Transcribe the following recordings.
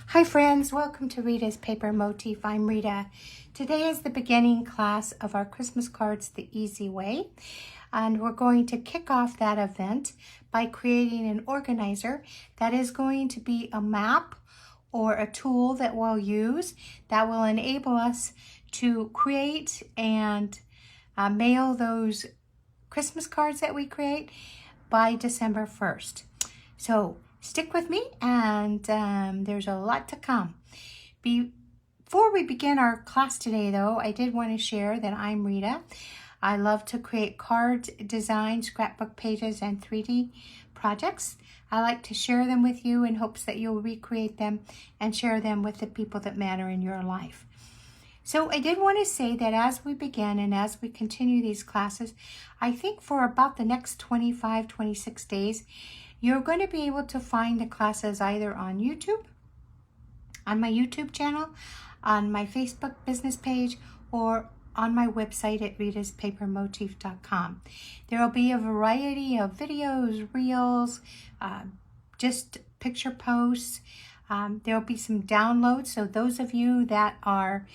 Hi friends, welcome to Rita's Paper Motif. I'm Rita. Today is the beginning class of our Christmas cards the easy way, and we're going to kick off that event by creating an organizer that is going to be a map or a tool that we'll use that will enable us to create and mail those Christmas cards that we create by December 1st. So stick with me, and there's a lot to come. Before we begin our class today, though, I did want to share that I'm Rita. I love to create card designs, scrapbook pages, and 3D projects. I like to share them with you in hopes that you'll recreate them and share them with the people that matter in your life. So I did want to say that as we begin and as we continue these classes, I think for about the next 25, 26 days, you're going to be able to find the classes either on YouTube, on my YouTube channel, on my Facebook business page, or on my website at ritaspapermotif.com. There will be a variety of videos, reels, just picture posts. There will be some downloads, so those of you that are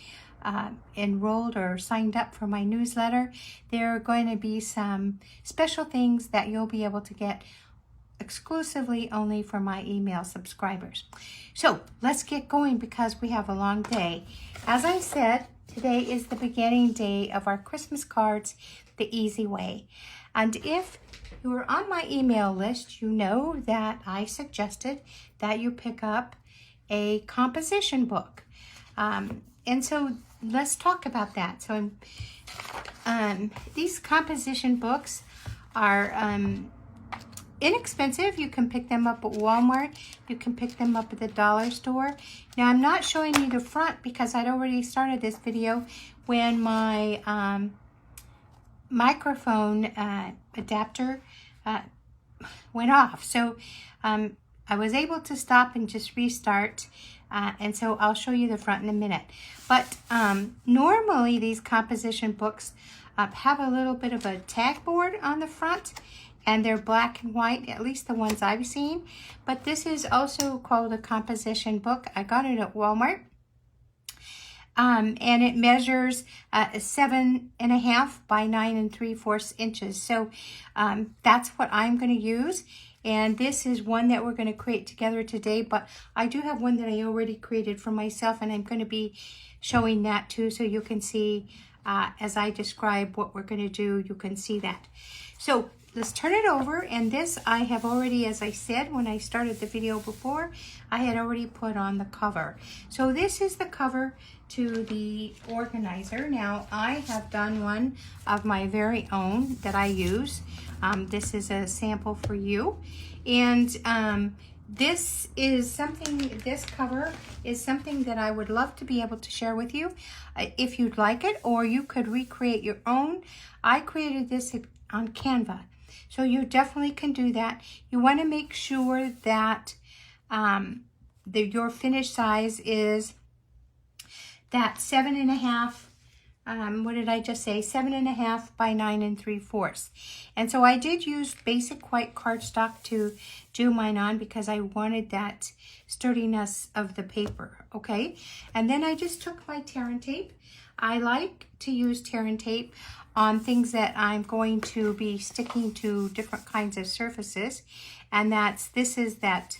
enrolled or signed up for my newsletter, there are going to be some special things that you'll be able to get exclusively only for my email subscribers. So let's get going because we have a long day. As I said, today is the beginning day of our Christmas cards the easy way. And if you were on my email list, you know that I suggested that you pick up a composition book. And so let's talk about that. So these composition books are inexpensive. You can pick them up at Walmart. You can pick them up at the dollar store. Now, I'm not showing you the front because I'd already started this video when my microphone adapter went off. So I was able to stop and just restart. And so I'll show you the front in a minute. But normally these composition books have a little bit of a tag board on the front, and they're black and white, at least the ones I've seen. But this is also called a composition book. I got it at Walmart. And it measures 7.5 by 9 3/4 inches. So that's what I'm going to use. And this is one that we're going to create together today. But I do have one that I already created for myself, and I'm going to be showing that too, so you can see as I describe what we're going to do, you can see that. So let's turn it over, and this I have already, as I said when I started the video before, I had already put on the cover. So this is the cover to the organizer. Now I have done one of my very own that I use. This is a sample for you, and this cover is something that I would love to be able to share with you if you'd like it, or you could recreate your own. I created this on Canva. So you definitely can do that. You want to make sure that your finished size is that 7.5, what did I just say? 7.5 by 9 3/4. And so I did use basic white cardstock to do mine on because I wanted that sturdiness of the paper, okay? And then I just took my tear and tape. I like to use tear and tape on things that I'm going to be sticking to different kinds of surfaces. And this is that,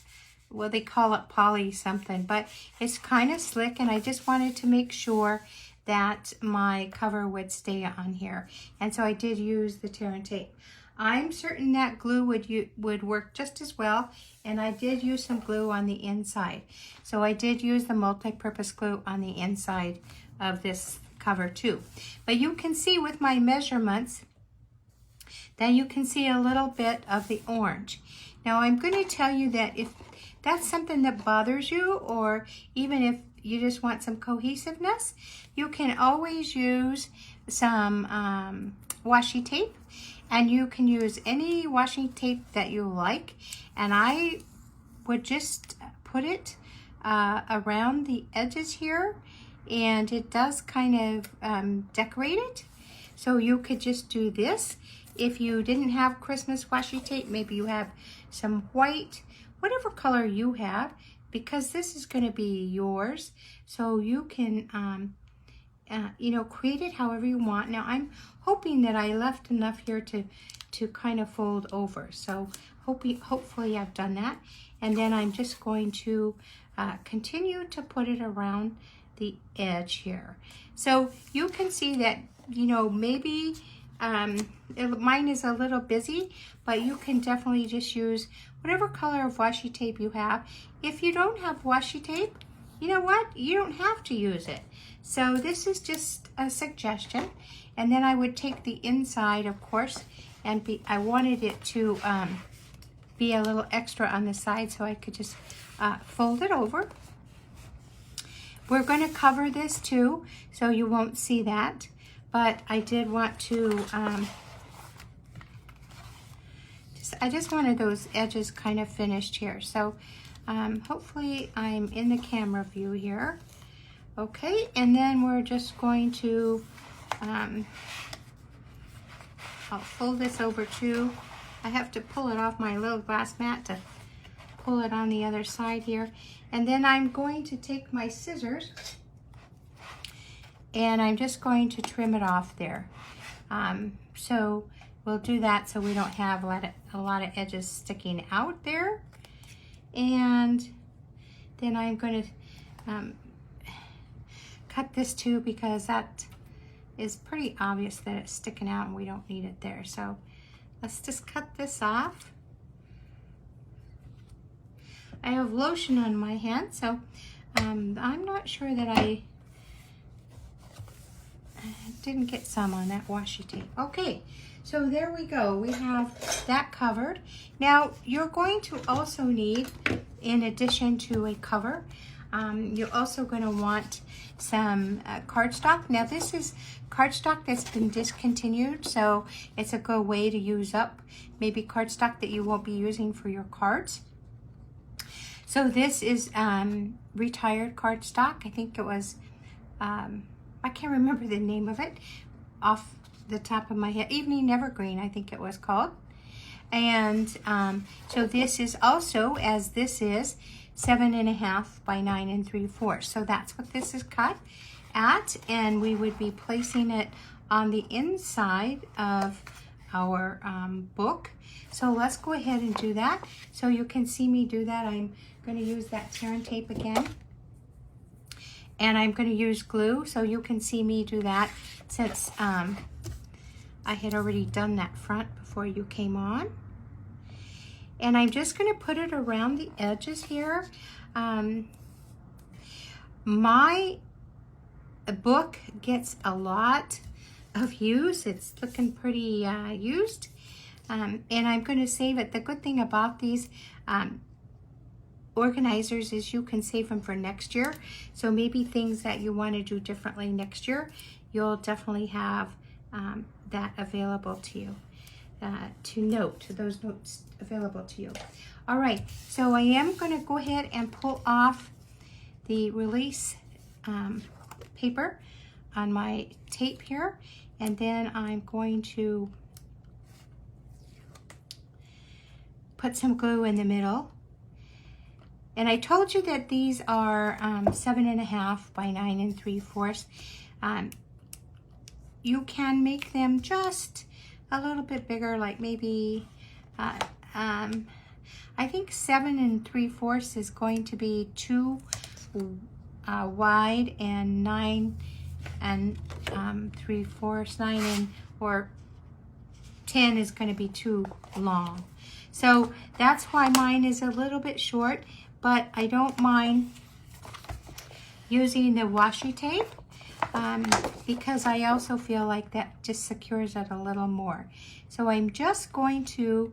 well, they call it poly something, but it's kind of slick, and I just wanted to make sure that my cover would stay on here. And so I did use the tear and tape. I'm certain that glue would work just as well, and I did use some glue on the inside. So I did use the multi-purpose glue on the inside of this cover too. But you can see with my measurements that you can see a little bit of the orange. Now I'm going to tell you that if that's something that bothers you, or even if you just want some cohesiveness, you can always use some washi tape, and you can use any washi tape that you like. And I would just put it around the edges here, and it does kind of decorate it. So you could just do this. If you didn't have Christmas washi tape, maybe you have some white, whatever color you have, because this is going to be yours, so you can you know, create it however you want. Now I'm hoping that I left enough here to kind of fold over, so hopefully I've done that. And then I'm just going to continue to put it around the edge here. So you can see that, you know, maybe mine is a little busy, but you can definitely just use whatever color of washi tape you have. If you don't have washi tape, you know what? You don't have to use it. So this is just a suggestion. And then I would take the inside, of course, and I wanted it to be a little extra on the side, so I could just fold it over. We're going to cover this too, so you won't see that. But I did want to, I just wanted those edges kind of finished here. So hopefully I'm in the camera view here. Okay, and then we're just going to, I'll fold this over too. I have to pull it off my little glass mat to pull it on the other side here. And then I'm going to take my scissors and I'm just going to trim it off there. So we'll do that so we don't have a lot of edges sticking out there. And then I'm going to cut this too, because that is pretty obvious that it's sticking out and we don't need it there. So let's just cut this off. I have lotion on my hand, so I'm not sure that I didn't get some on that washi tape. Okay, so there we go. We have that covered. Now you're going to also need, in addition to a cover, you're also going to want some cardstock. Now this is cardstock that's been discontinued, so it's a good way to use up maybe cardstock that you won't be using for your cards. So this is retired cardstock. I think it was, I can't remember the name of it off the top of my head. Evening Evergreen, I think it was called. And so this is also, as this is, 7.5 by 9 3/4. So that's what this is cut at, and we would be placing it on the inside of our book. So let's go ahead and do that. So you can see me do that. I'm going to use that tear and tape again, and I'm going to use glue so you can see me do that, since I had already done that front before you came on. And I'm just going to put it around the edges here. My book gets a lot of use. It's looking pretty used, and I'm going to save it. The good thing about these organizers is you can save them for next year. So maybe things that you want to do differently next year, you'll definitely have that available to you, those notes available to you. All right, so I am going to go ahead and pull off the release paper on my tape here, and then I'm going to put some glue in the middle. And I told you that these are 7.5 by 9 3/4. You can make them just a little bit bigger, like maybe I think 7 3/4 is going to be too wide, and 9 3/4, 9 or 10 is going to be too long. So that's why mine is a little bit short, but I don't mind using the washi tape because I also feel like that just secures it a little more. So I'm just going to,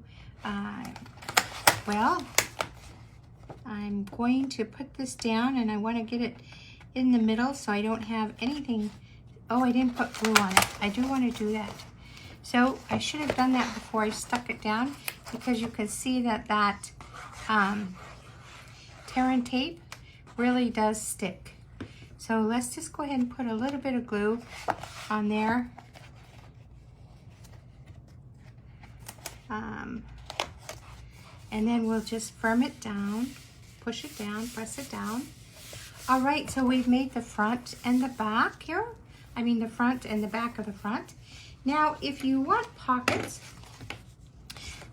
well, I'm going to put this down, and I want to get it in the middle so I don't have anything. Oh, I didn't put glue on it. I do want to do that. So I should have done that before I stuck it down, because you can see that tear and tape really does stick. So let's just go ahead and put a little bit of glue on there. And then we'll just firm it down push it down, press it down. All right, so we've made the front and the back here. I mean the front and the back of the front. Now, if you want pockets,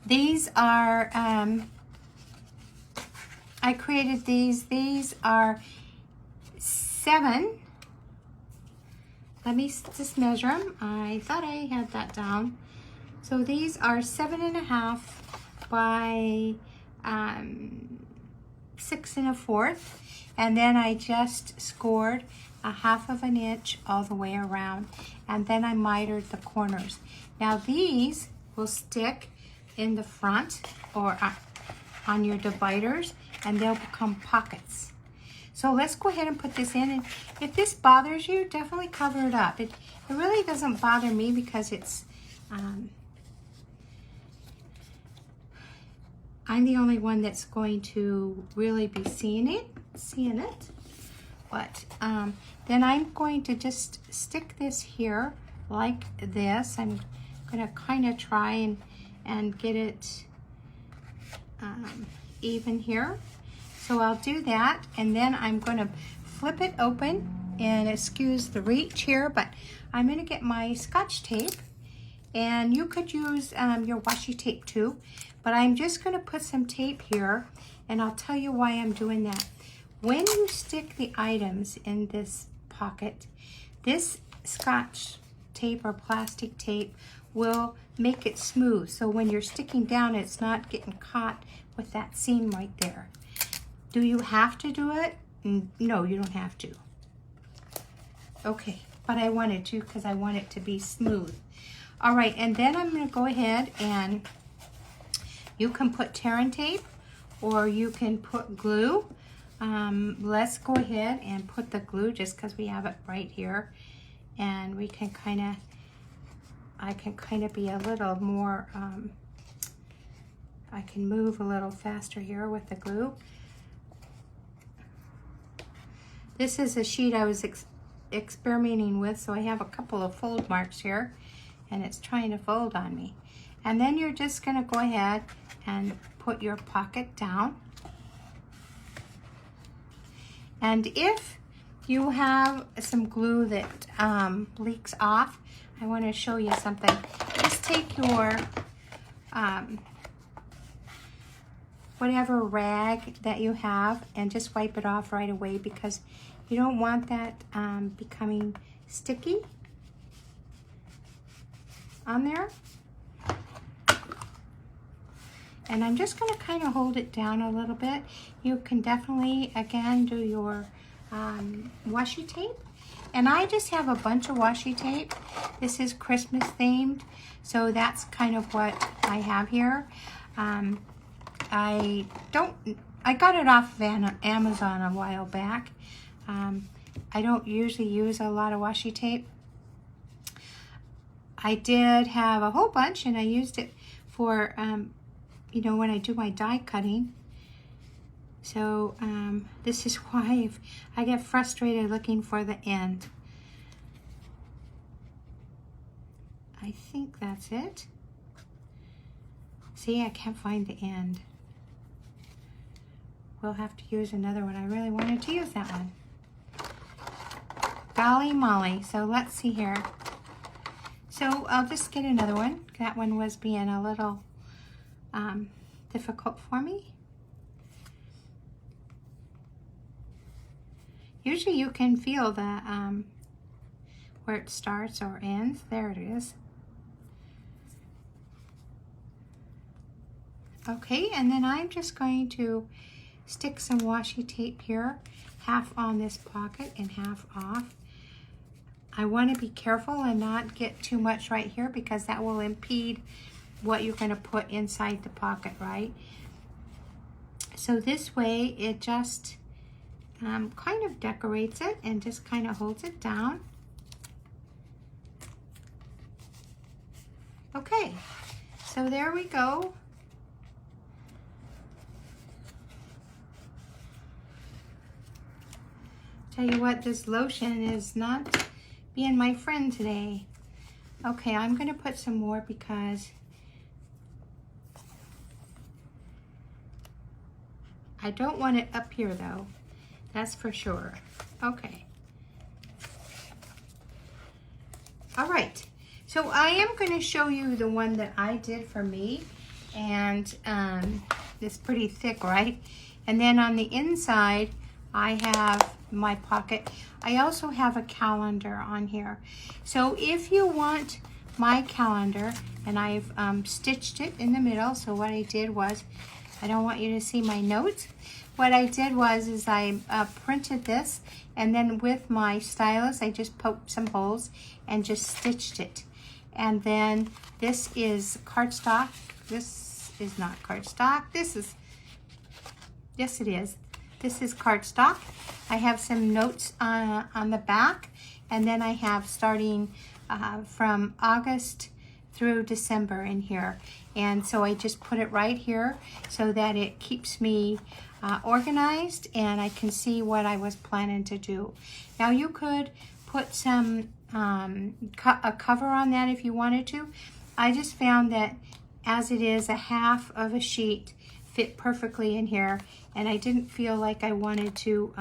these are, I created these. These are 7. Let me just measure them. I thought I had that down. So these are 7.5 by 6 1/4. And then I just scored 1/2 inch all the way around. And then I mitered the corners. Now these will stick in the front or on your dividers, and they'll become pockets. So let's go ahead and put this in, and if this bothers you, definitely cover it up. It really doesn't bother me because it's, I'm the only one that's going to really be seeing it. But then I'm going to just stick this here like this. I'm gonna kind of try and get it even here. So I'll do that, and then I'm gonna flip it open, and excuse the reach here, but I'm gonna get my Scotch tape, and you could use your washi tape too, but I'm just gonna put some tape here, and I'll tell you why I'm doing that. When you stick the items in this pocket, this Scotch tape or plastic tape will make it smooth, so when you're sticking down, it's not getting caught with that seam right there. Do you have to do it? No, you don't have to. Okay, but I wanted to because I want it to be smooth. All right, and then I'm gonna go ahead and you can put Terran tape or you can put glue. Let's go ahead and put the glue just because we have it right here, and we can I can kind of be a little more, I can move a little faster here with the glue. This is a sheet I was experimenting with, so I have a couple of fold marks here, and it's trying to fold on me. And then you're just gonna go ahead and put your pocket down. And if you have some glue that leaks off, I want to show you something. Just take your whatever rag that you have and just wipe it off right away, because you don't want that becoming sticky on there. And I'm just going to kind of hold it down a little bit. You can definitely, again, do your washi tape. And I just have a bunch of washi tape. This is Christmas themed, so that's kind of what I have here. I got it off of Amazon a while back. I don't usually use a lot of washi tape. I did have a whole bunch, and I used it for, you know, when I do my die cutting. So this is why I get frustrated looking for the end. I think that's it. See, I can't find the end. We'll have to use another one. I really wanted to use that one. Golly molly. So let's see here. So I'll just get another one. That one was being a little difficult for me. Usually you can feel the where it starts or ends. There it is. Okay, and then I'm just going to stick some washi tape here, half on this pocket and half off. I want to be careful and not get too much right here, because that will impede what you're going to put inside the pocket, right? So this way it just kind of decorates it and just kind of holds it down. Okay, so there we go. Tell you what, this lotion is not being my friend today. Okay, I'm gonna put some more because I don't want it up here though. That's for sure. Okay. All right. So I am going to show you the one that I did for me. And it's pretty thick, right? And then on the inside, I have my pocket. I also have a calendar on here. So if you want my calendar, and I've stitched it in the middle. So what I did was, I don't want you to see my notes. What I did was I printed this, and then with my stylus, I just poked some holes and just stitched it. And then this is cardstock. This is not cardstock. This is, yes it is. This is cardstock. I have some notes on the back, and then I have starting from August through December in here. And so I just put it right here so that it keeps me organized and I can see what I was planning to do. Now you could put some a cover on that if you wanted to. I just found that as it is, a half of a sheet fit perfectly in here, and I didn't feel like I wanted to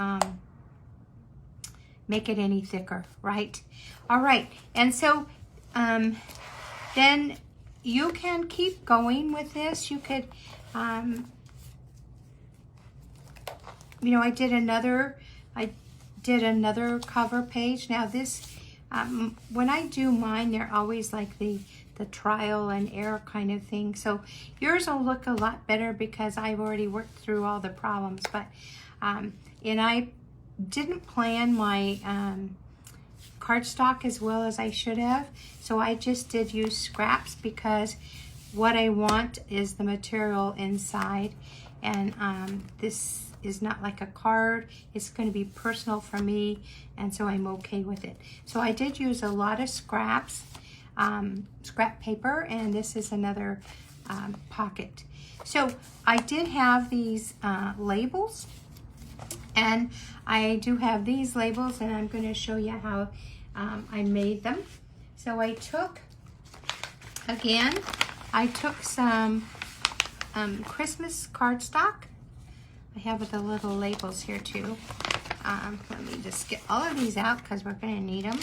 make it any thicker, right? All right, and so then you can keep going with this. You could, you know, I did another cover page. Now this, when I do mine, they're always like the trial and error kind of thing. So yours will look a lot better because I've already worked through all the problems. But and I didn't plan my cardstock as well as I should have. So I just did use scraps because what I want is the material inside. And this is not like a card. It's going to be personal for me, and so I'm okay with it. So I did use a lot of scraps, scrap paper, and this is another pocket. So I did have these labels, and I do have these labels, and I'm going to show you how I made them. So I took, again, I took some Christmas cardstock. I have the little labels here too. Let me just get all of these out because we're going to need them.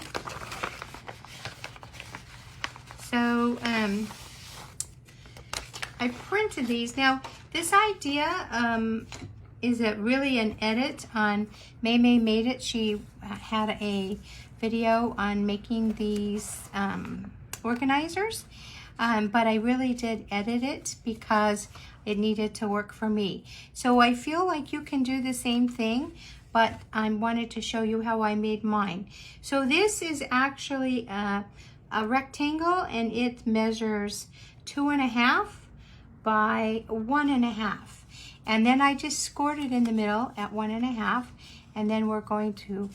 So I printed these. Now this idea is it really an edit on May Made It. She had a video on making these organizers, but I really did edit it because it needed to work for me. So I feel like you can do the same thing, but I wanted to show you how I made mine. So this is actually a rectangle, and it measures 2.5 by 1.5. And then I just scored it in the middle at 1.5, and then we're going to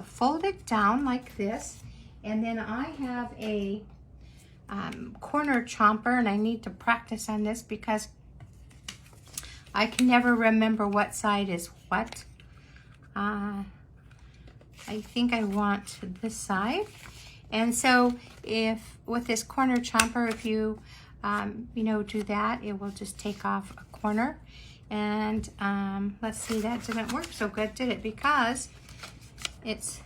fold it down like this. And then I have a corner chomper, and I need to practice on this because I can never remember what side is what. I think I want this side. And so if with this corner chomper, if you, you know, do that, it will just take off a corner. And let's see, that didn't work so good, did it? Because it's,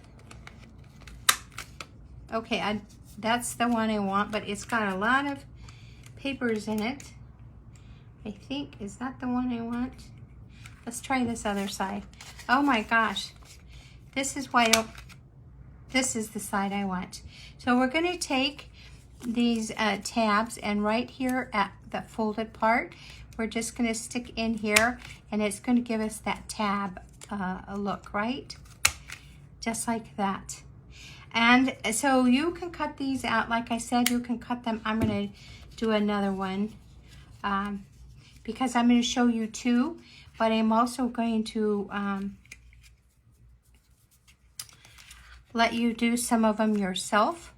okay, that's the one I want, but it's got a lot of papers in it. I think, is that the one I want? Let's try this other side. Oh my gosh, this is why this is the side I want. So we're going to take these tabs, and right here at the folded part, we're just going to stick in here, and it's going to give us that tab look, right? Just like that. And so you can cut these out. Like I said, you can cut them. I'm going to do another one because I'm going to show you two, but I'm also going to let you do some of them yourself.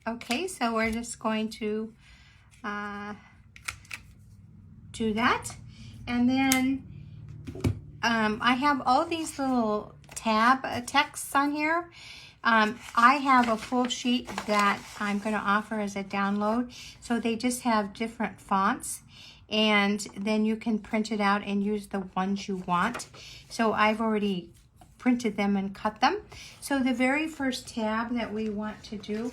Okay, so we're just going to do that. And then I have all these little tab texts on here. I have a full sheet that I'm going to offer as a download. So they just have different fonts. And then you can print it out and use the ones you want. So I've already printed them and cut them. So the very first tab that we want to do,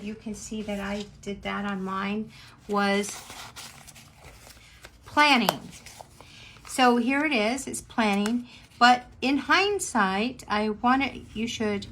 you can see that I did that on mine, was planning. So here it is, it's planning. But in hindsight, you should,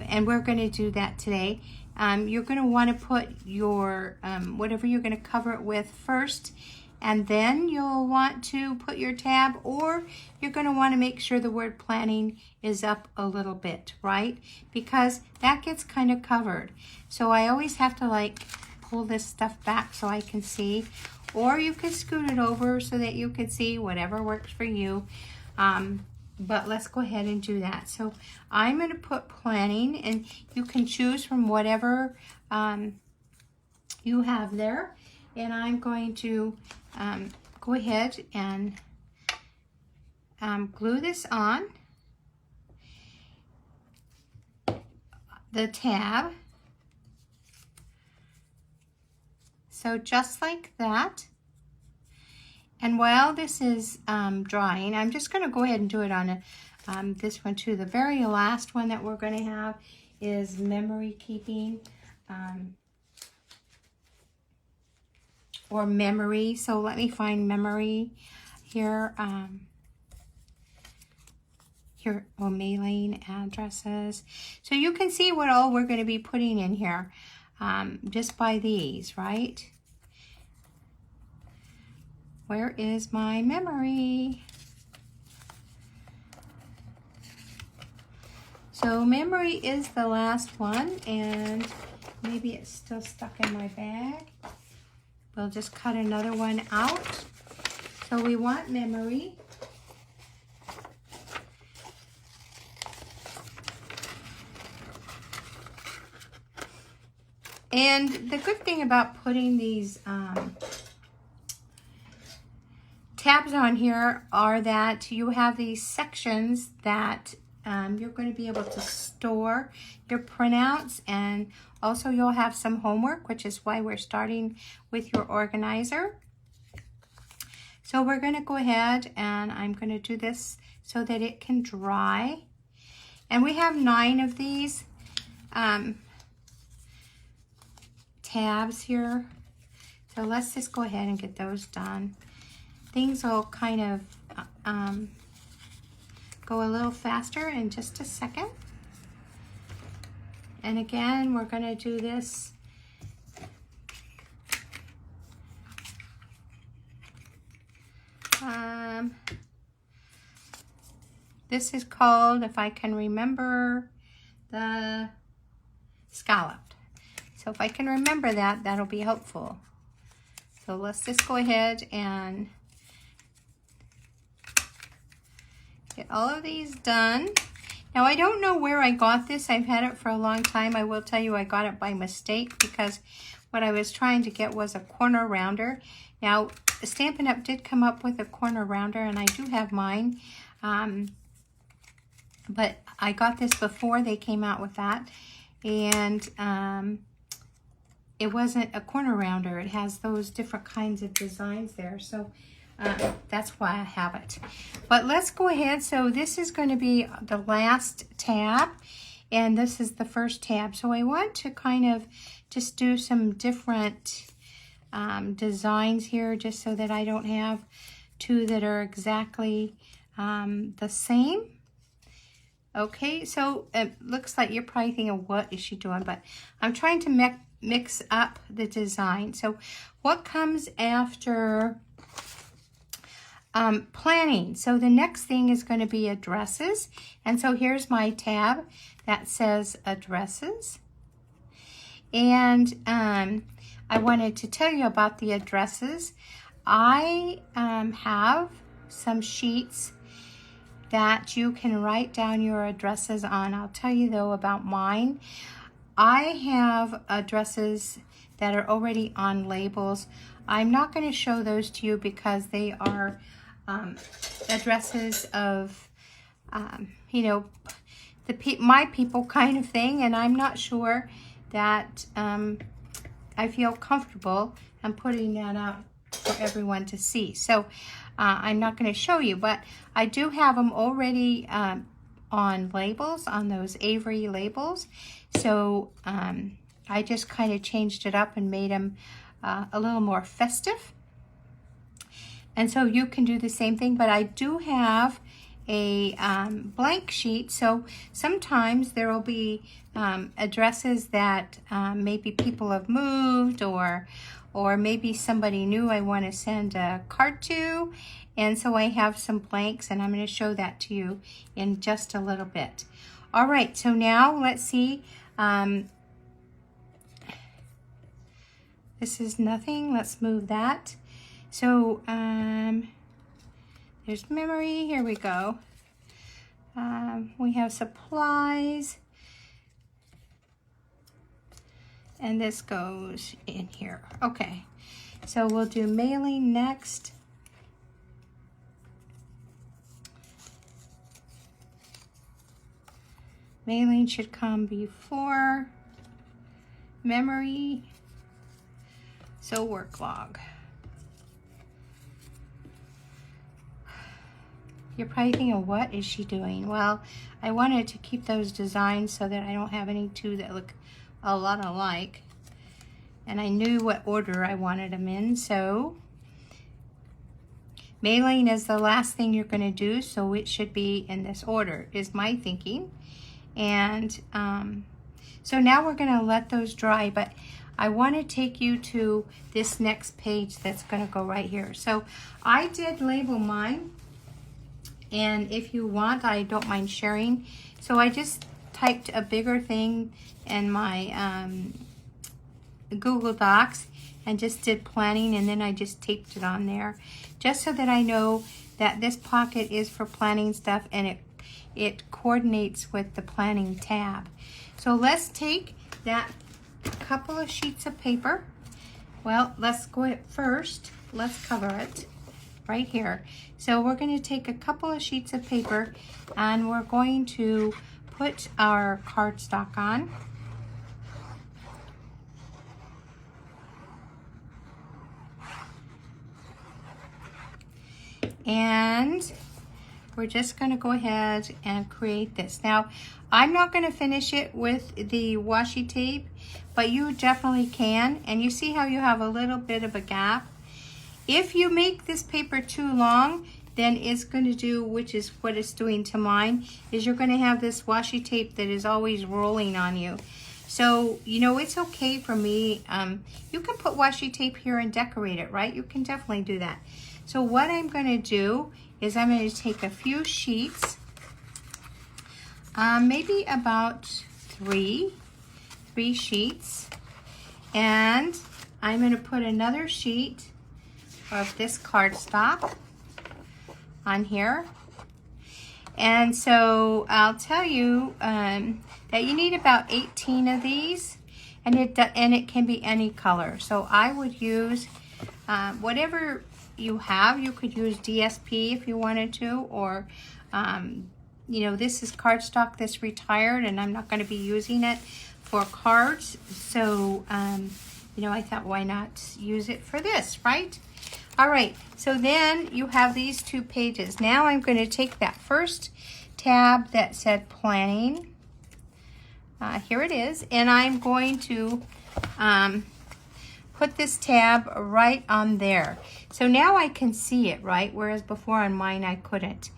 and we're going to do that today, you're going to want to put your, whatever you're going to cover it with first, and then you'll want to put your tab, or you're going to want to make sure the word planning is up a little bit, right? Because that gets kind of covered. So I always have to like pull this stuff back so I can see, or you could scoot it over so that you can see, whatever works for you. But let's go ahead and do that. So I'm going to put planning, and you can choose from whatever you have there. And I'm going to go ahead and glue this on the tab. So just like that. And while this is drying, I'm just going to go ahead and do it on this one too. The very last one that we're going to have is memory keeping, or memory. So let me find memory here. Here, or mailing addresses. So you can see what all we're going to be putting in here just by these, right? Where is my memory? So memory is the last one, and maybe it's still stuck in my bag. We'll just cut another one out. So we want memory. And the good thing about putting these tabs on here are that you have these sections that you're going to be able to store your printouts, and also you'll have some homework, which is why we're starting with your organizer. So we're going to go ahead, and I'm going to do this so that it can dry. And we have 9 of these tabs here. So let's just go ahead and get those done. Things will kind of go a little faster in just a second. And again, we're going to do this this is called, if I can remember, the scalloped. So if I can remember that, that'll be helpful. So let's just go ahead and get all of these done. Now I don't know where I got this. I've had it for a long time. I will tell you I got it by mistake, because what I was trying to get was a corner rounder. Now Stampin' Up! Did come up with a corner rounder, and I do have mine. But I got this before they came out with that. And it wasn't a corner rounder. It has those different kinds of designs there. So that's why I have it. But let's go ahead. So this is going to be the last tab, and this is the first tab. So I want to kind of just do some different designs here, just so that I don't have 2 that are exactly the same. Okay, so it looks like you're probably thinking, what is she doing? But I'm trying to mix up the design. So what comes after planning? So the next thing is going to be addresses. And so here's my tab that says addresses. And I wanted to tell you about the addresses. I have some sheets that you can write down your addresses on. I'll tell you though about mine. I have addresses that are already on labels. I'm not going to show those to you because they are addresses of, you know, my people kind of thing, and I'm not sure that I feel comfortable in putting that out for everyone to see. So I'm not going to show you, but I do have them already on labels, on those Avery labels. So I just kind of changed it up and made them a little more festive. And so you can do the same thing, but I do have a blank sheet. So sometimes there will be addresses that maybe people have moved, or maybe somebody new I want to send a card to. And so I have some blanks, and I'm going to show that to you in just a little bit. All right, so now let's see. This is nothing. Let's move that. So there's memory. Here we go. We have supplies. And this goes in here. Okay. So we'll do mailing next. Mailing should come before memory. So work log. You're probably thinking, what is she doing? Well, I wanted to keep those designs so that I don't have any two that look a lot alike. And I knew what order I wanted them in, so mailing is the last thing you're going to do, so it should be in this order, is my thinking. And so now we're going to let those dry, but I want to take you to this next page that's going to go right here. So I did label mine. And if you want, I don't mind sharing. So I just typed a bigger thing in my Google Docs and just did planning, and then I just taped it on there just so that I know that this pocket is for planning stuff, and it coordinates with the planning tab. So let's take that couple of sheets of paper. Well, let's go at first. Let's cover it right here. So we're going to take a couple of sheets of paper, and we're going to put our cardstock on. And we're just going to go ahead and create this. Now, I'm not going to finish it with the washi tape, but you definitely can. And you see how you have a little bit of a gap? If you make this paper too long, then it's going to do, which is what it's doing to mine, is you're going to have this washi tape that is always rolling on you. So, you know, it's okay for me. You can put washi tape here and decorate it, right? You can definitely do that. So what I'm going to do is I'm going to take a few sheets, maybe about three sheets, and I'm going to put another sheet of this cardstock on here. And so I'll tell you that you need about 18 of these, and it can be any color. So I would use whatever you have. You could use DSP if you wanted to, or you know, this is cardstock that's retired, and I'm not going to be using it for cards. So you know, I thought, why not use it for this, right? All right, so then you have these two pages. Now I'm going to take that first tab that said planning. Here it is, and I'm going to put this tab right on there. So now I can see it, right? Whereas before on mine I couldn't.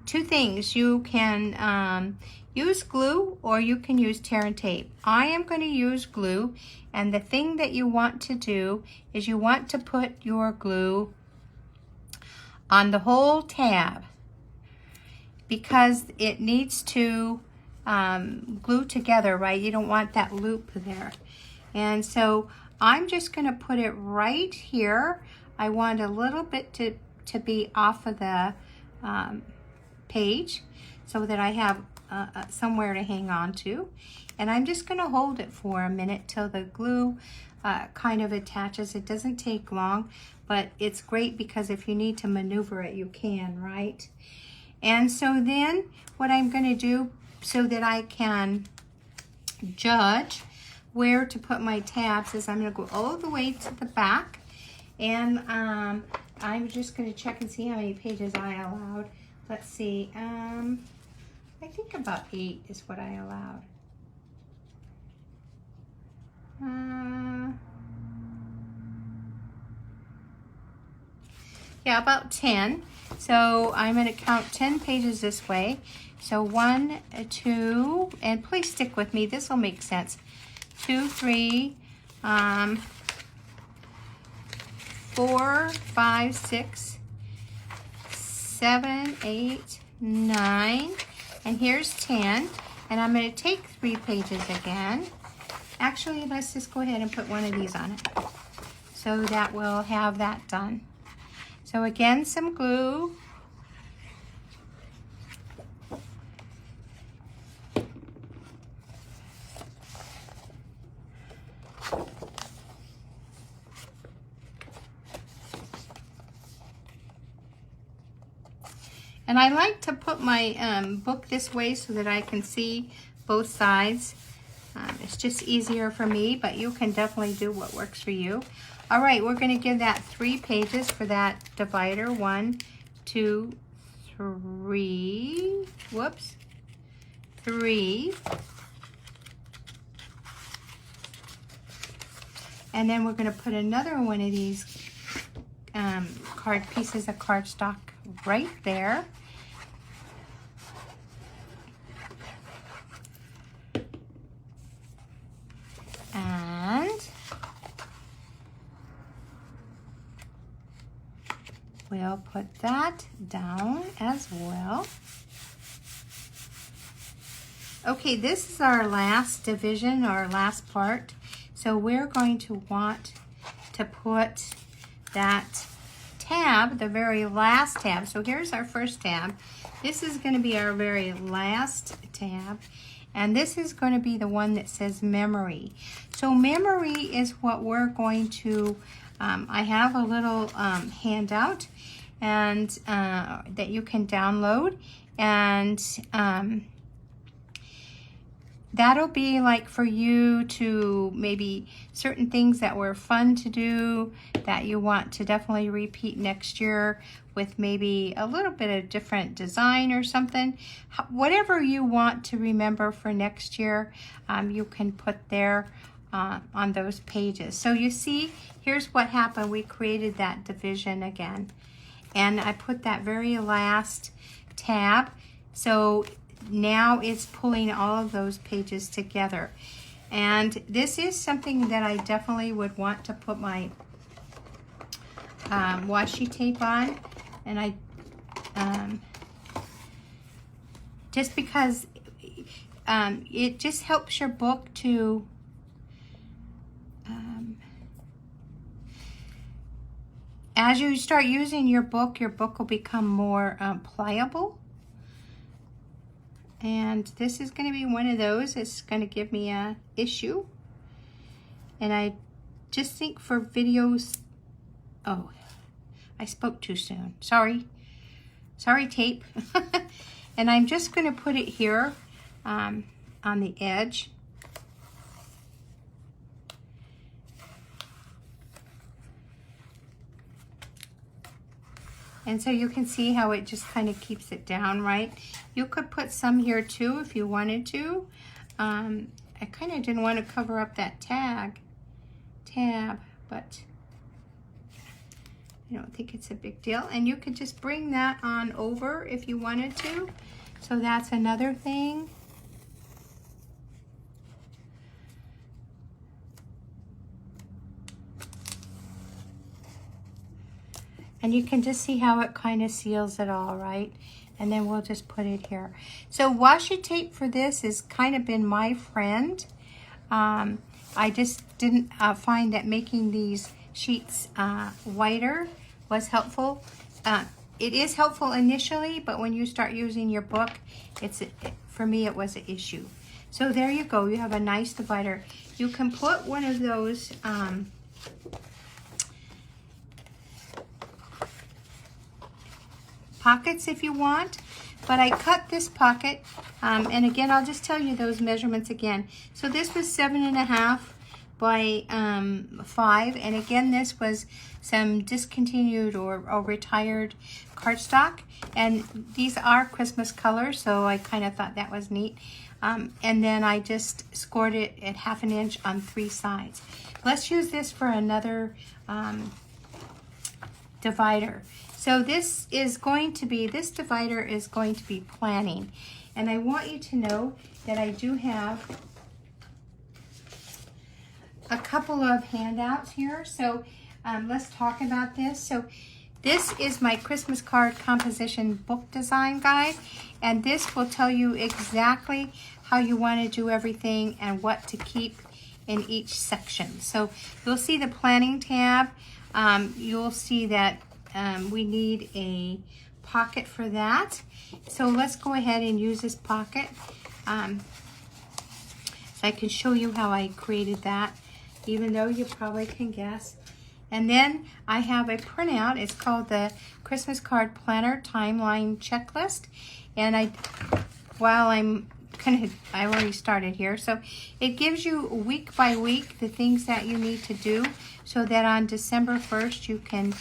Two things, you can use glue or you can use tear and tape. I am going to use glue, and the thing that you want to do is you want to put your glue on the whole tab, because it needs to glue together, right? You don't want that loop there. And so I'm just going to put it right here. I want a little bit to be off of the page so that I have somewhere to hang on to. And I'm just going to hold it for a minute till the glue kind of attaches. It doesn't take long, but it's great because if you need to maneuver it, you can, right? And so then what I'm going to do so that I can judge where to put my tabs is I'm going to go all the way to the back, and I'm just going to check and see how many pages I allowed. Let's see, I think about 8 is what I allowed. Yeah, about 10. So I'm going to count 10 pages this way. So 1, 2, and please stick with me. This will make sense. 2, 3, 4, 5, 6, 7, 8, 9, and here's 10. And I'm going to take 3 pages again. Actually, let's just go ahead and put one of these on it. So that we'll have that done. So again, some glue. And I like to put my book this way so that I can see both sides. It's just easier for me, but you can definitely do what works for you. All right, we're going to give that 3 pages for that divider. 1, 2, 3. Whoops. 3. And then we're going to put another one of these pieces of cardstock right there. And we'll put that down as well. Okay, this is our last division, our last part. So we're going to want to put that tab, the very last tab. So here's our first tab. This is going to be our very last tab. And this is going to be the one that says memory. So memory is what we're going to, I have a little handout and that you can download. And that'll be like for you to maybe certain things that were fun to do that you want to definitely repeat next year with maybe a little bit of different design or something. Whatever you want to remember for next year, you can put there on those pages. So you see, here's what happened. We created that division again. And I put that very last tab. So now it's pulling all of those pages together. And this is something that I definitely would want to put my washi tape on. And I, just because it just helps your book to, as you start using your book will become more pliable. And this is going to be one of those. It's going to give me a issue. And I just think for videos, oh, I spoke too soon. Sorry. Sorry, tape. And I'm just going to put it here on the edge. And so you can see how it just kind of keeps it down, right? You could put some here too if you wanted to. I kind of didn't want to cover up that tab, but I don't think it's a big deal. And you could just bring that on over if you wanted to. So that's another thing. And you can just see how it kind of seals it all, right? And then we'll just put it here. So washi tape for this has kind of been my friend. I just didn't find that making these sheets whiter was helpful. It is helpful initially, but when you start using your book, for me it was an issue. So there you go. You have a nice divider. You can put one of those pockets if you want, But I cut this pocket, and again, I'll just tell you those measurements again. So this was 7.5 by 5, and again, this was some discontinued or retired cardstock, and these are Christmas colors, so I kind of thought that was neat. And then I just scored it at 1/2 inch on 3 sides. Let's use this for another divider. So this divider is going to be planning. And I want you to know that I do have a couple of handouts here. So let's talk about this. So this is my Christmas card composition book design guide. And this will tell you exactly how you want to do everything and what to keep in each section. So you'll see the planning tab. You'll see that we need a pocket for that. So let's go ahead and use this pocket. So I can show you how I created that, even though you probably can guess. And then I have a printout. It's called the Christmas Card Planner Timeline Checklist. And I already started here. So it gives you week by week the things that you need to do so that on December 1st you can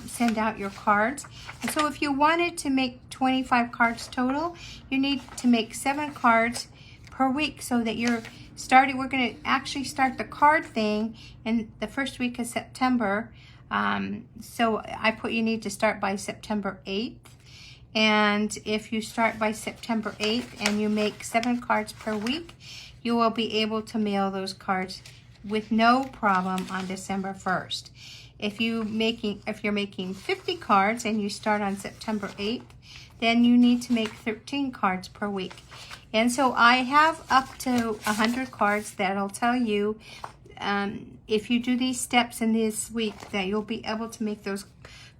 send out your cards. And so if you wanted to make 25 cards total, you need to make 7 cards per week so that we're going to actually start the card thing in the first week of September. So I put you need to start by September 8th. And if you start by September 8th and you make 7 cards per week, you will be able to mail those cards with no problem on December 1st. If you're making 50 cards and you start on September 8th, then you need to make 13 cards per week. And so I have up to 100 cards that'll tell you if you do these steps in this week that you'll be able to make those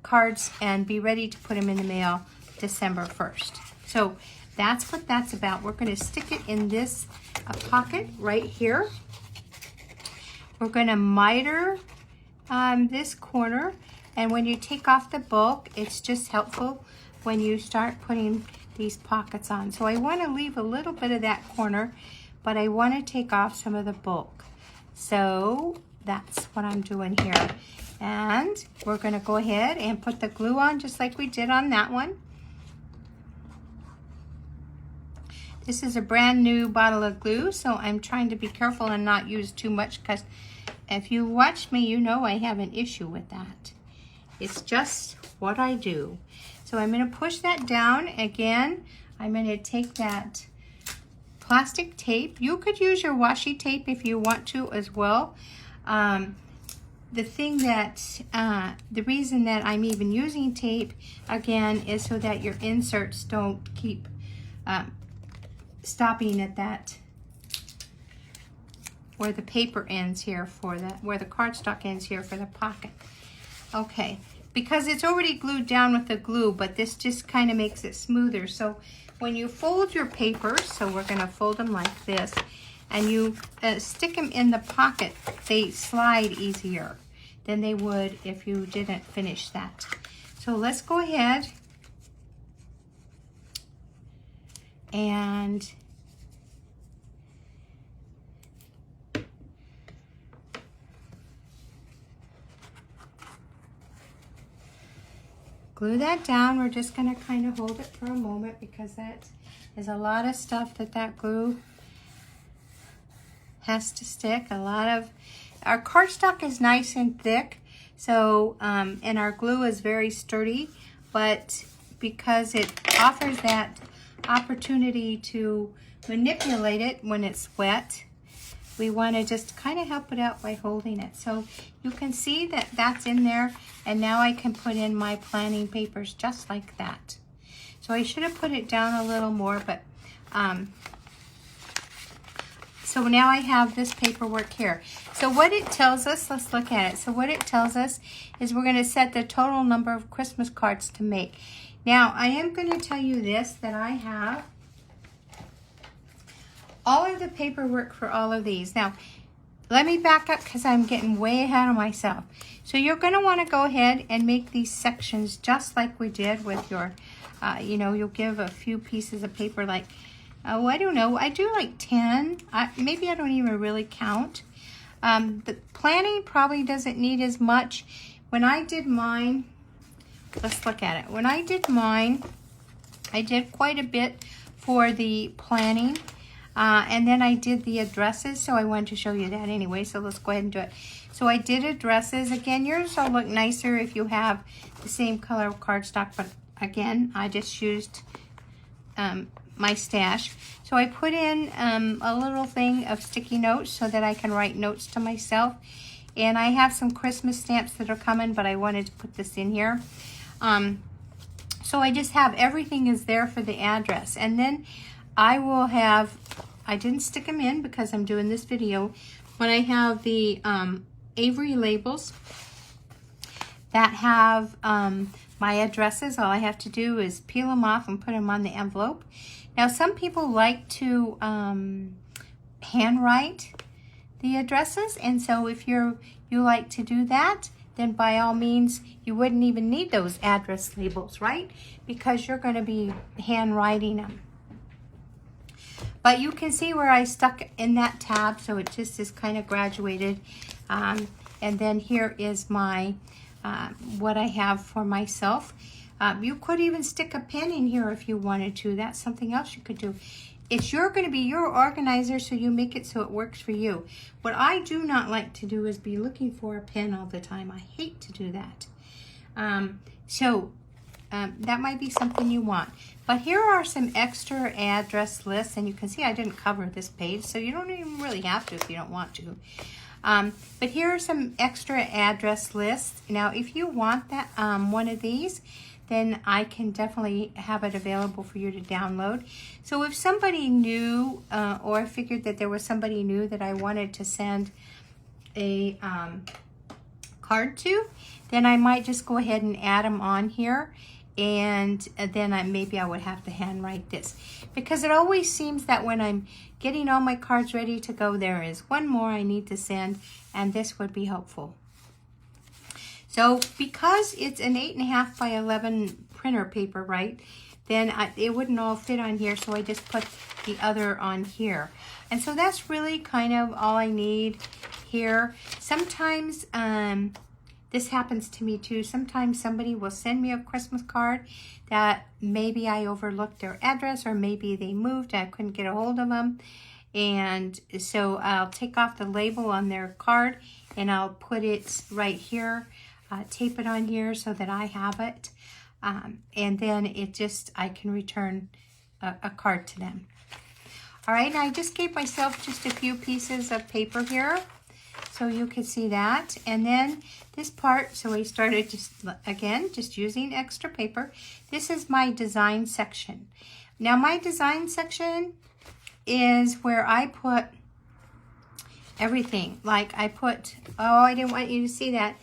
cards and be ready to put them in the mail December 1st. So that's what that's about. We're going to stick it in this pocket right here. We're going to miter this corner, and when you take off the bulk, it's just helpful when you start putting these pockets on. So I want to leave a little bit of that corner, but I want to take off some of the bulk. So that's what I'm doing here. And we're going to go ahead and put the glue on just like we did on that one. This is a brand new bottle of glue, so I'm trying to be careful and not use too much, because if you watch me, you know I have an issue with that. It's just what I do. So I'm going to push that down. Again, I'm going to take that plastic tape. You could use your washi tape if you want to as well. The reason that I'm even using tape, again, is so that your inserts don't keep stopping at that where the paper ends here where the cardstock ends here for the pocket. Okay, because it's already glued down with the glue, but this just kind of makes it smoother. So when you fold your papers, so we're going to fold them like this, and you stick them in the pocket, they slide easier than they would if you didn't finish that. So let's go ahead and glue that down. We're just going to kind of hold it for a moment because that is a lot of stuff that glue has to stick. Our cardstock is nice and thick, so and our glue is very sturdy, but because it offers that opportunity to manipulate it when it's wet, we want to just kind of help it out by holding it. So you can see that that's in there, and now I can put in my planning papers just like that. So I should have put it down a little more, but so now I have this paperwork here. So what it tells us, let's look at it. So what it tells us is we're going to set the total number of Christmas cards to make. Now I am going to tell you this, that I have all of the paperwork for all of these. Now, let me back up because I'm getting way ahead of myself. So you're going to want to go ahead and make these sections just like we did with your, you know, you'll give a few pieces of paper like, oh, I don't know, I do like 10. Maybe I don't even really count. The planning probably doesn't need as much. When I did mine, let's look at it. When I did mine, I did quite a bit for the planning. And then I did the addresses, so I wanted to show you that anyway, so let's go ahead and do it. So I did addresses. Again, yours will look nicer if you have the same color of cardstock, but again, I just used my stash. So I put in a little thing of sticky notes so that I can write notes to myself. And I have some Christmas stamps that are coming, but I wanted to put this in here. So I just have everything is there for the address. And then I will have, I didn't stick them in because I'm doing this video, but I have the Avery labels that have my addresses. All I have to do is peel them off and put them on the envelope. Now, some people like to handwrite the addresses, and so if you like to do that, then by all means, you wouldn't even need those address labels, right? Because you're going to be handwriting them. But you can see where I stuck in that tab, so it just is kind of graduated. And then here is my, what I have for myself. You could even stick a pen in here if you wanted to. That's something else you could do. You're going to be your organizer, so you make it so it works for you. What I do not like to do is be looking for a pen all the time. I hate to do that. That might be something you want. But here are some extra address lists, and you can see I didn't cover this page, so you don't even really have to if you don't want to. But here are some extra address lists. Now, if you want that one of these, then I can definitely have it available for you to download. So if somebody knew, or I figured that there was somebody new that I wanted to send a card to, then I might just go ahead and add them on here. And then maybe I would have to handwrite this. Because it always seems that when I'm getting all my cards ready to go, there is one more I need to send, and this would be helpful. So because it's an 8.5 by 11 printer paper, right, then it wouldn't all fit on here, so I just put the other on here. And so that's really kind of all I need here. Sometimes this happens to me too. Sometimes somebody will send me a Christmas card that maybe I overlooked their address, or maybe they moved, I couldn't get a hold of them. And so I'll take off the label on their card and I'll put it right here, tape it on here so that I have it. And then I can return a card to them. All right, now I just gave myself just a few pieces of paper here, so you can see that. And then this part, so I started just using extra paper. This is my design section. Now my design section is where I put everything. Like I put, oh, I didn't want you to see that.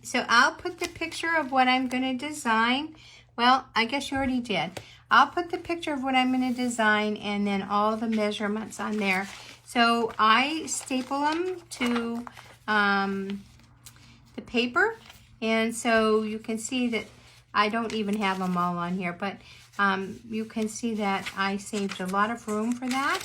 So I'll put the picture of what I'm going to design. Well, I guess you already did. I'll put the picture of what I'm going to design and then all the measurements on there. So I staple them to the paper, and so you can see that I don't even have them all on here, but you can see that I saved a lot of room for that.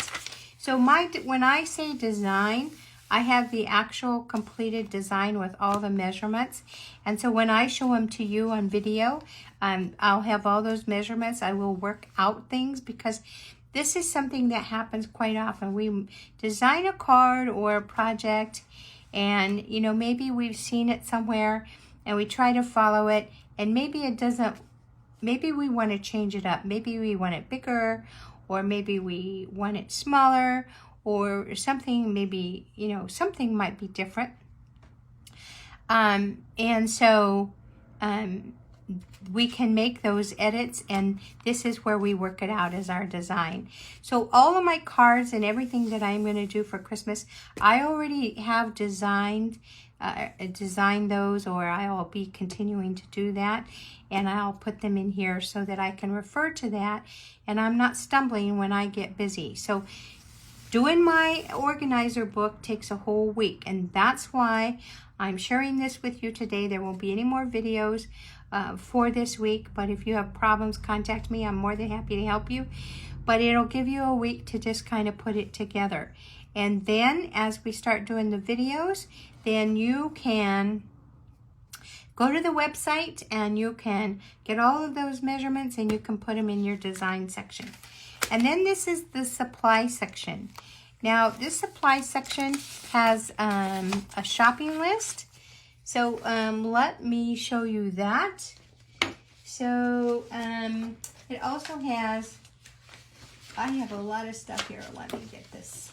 So when I say design, I have the actual completed design with all the measurements. And so when I show them to you on video, I'll have all those measurements. I will work out things because this is something that happens quite often. We design a card or a project and, you know, maybe we've seen it somewhere and we try to follow it, and maybe it doesn't, maybe we want to change it up. Maybe we want it bigger, or maybe we want it smaller, or something, maybe, you know, something might be different. And so we can make those edits, and this is where we work it out as our design. So all of my cards and everything that I'm going to do for Christmas, I already have designed those, or I'll be continuing to do that, and I'll put them in here so that I can refer to that and I'm not stumbling when I get busy. So Doing my organizer book takes a whole week, and that's why I'm sharing this with you today. There won't be any more videos for this week, but if you have problems, contact me. I'm more than happy to help you. But it'll give you a week to just kind of put it together. And then as we start doing the videos, then you can go to the website and you can get all of those measurements and you can put them in your design section. And then this is the supply section. Now this supply section has a shopping list. So let me show you that. So it also has, I have a lot of stuff here. Let me get this.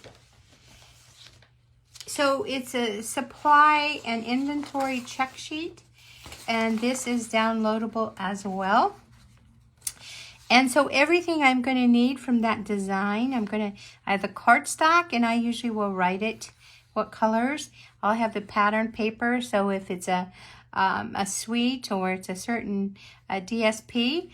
So it's a supply and inventory check sheet. And this is downloadable as well. And so everything I'm going to need from that design, I have the cardstock, and I usually will write it what colors. I'll have the pattern paper, so if it's a suite or it's a certain DSP,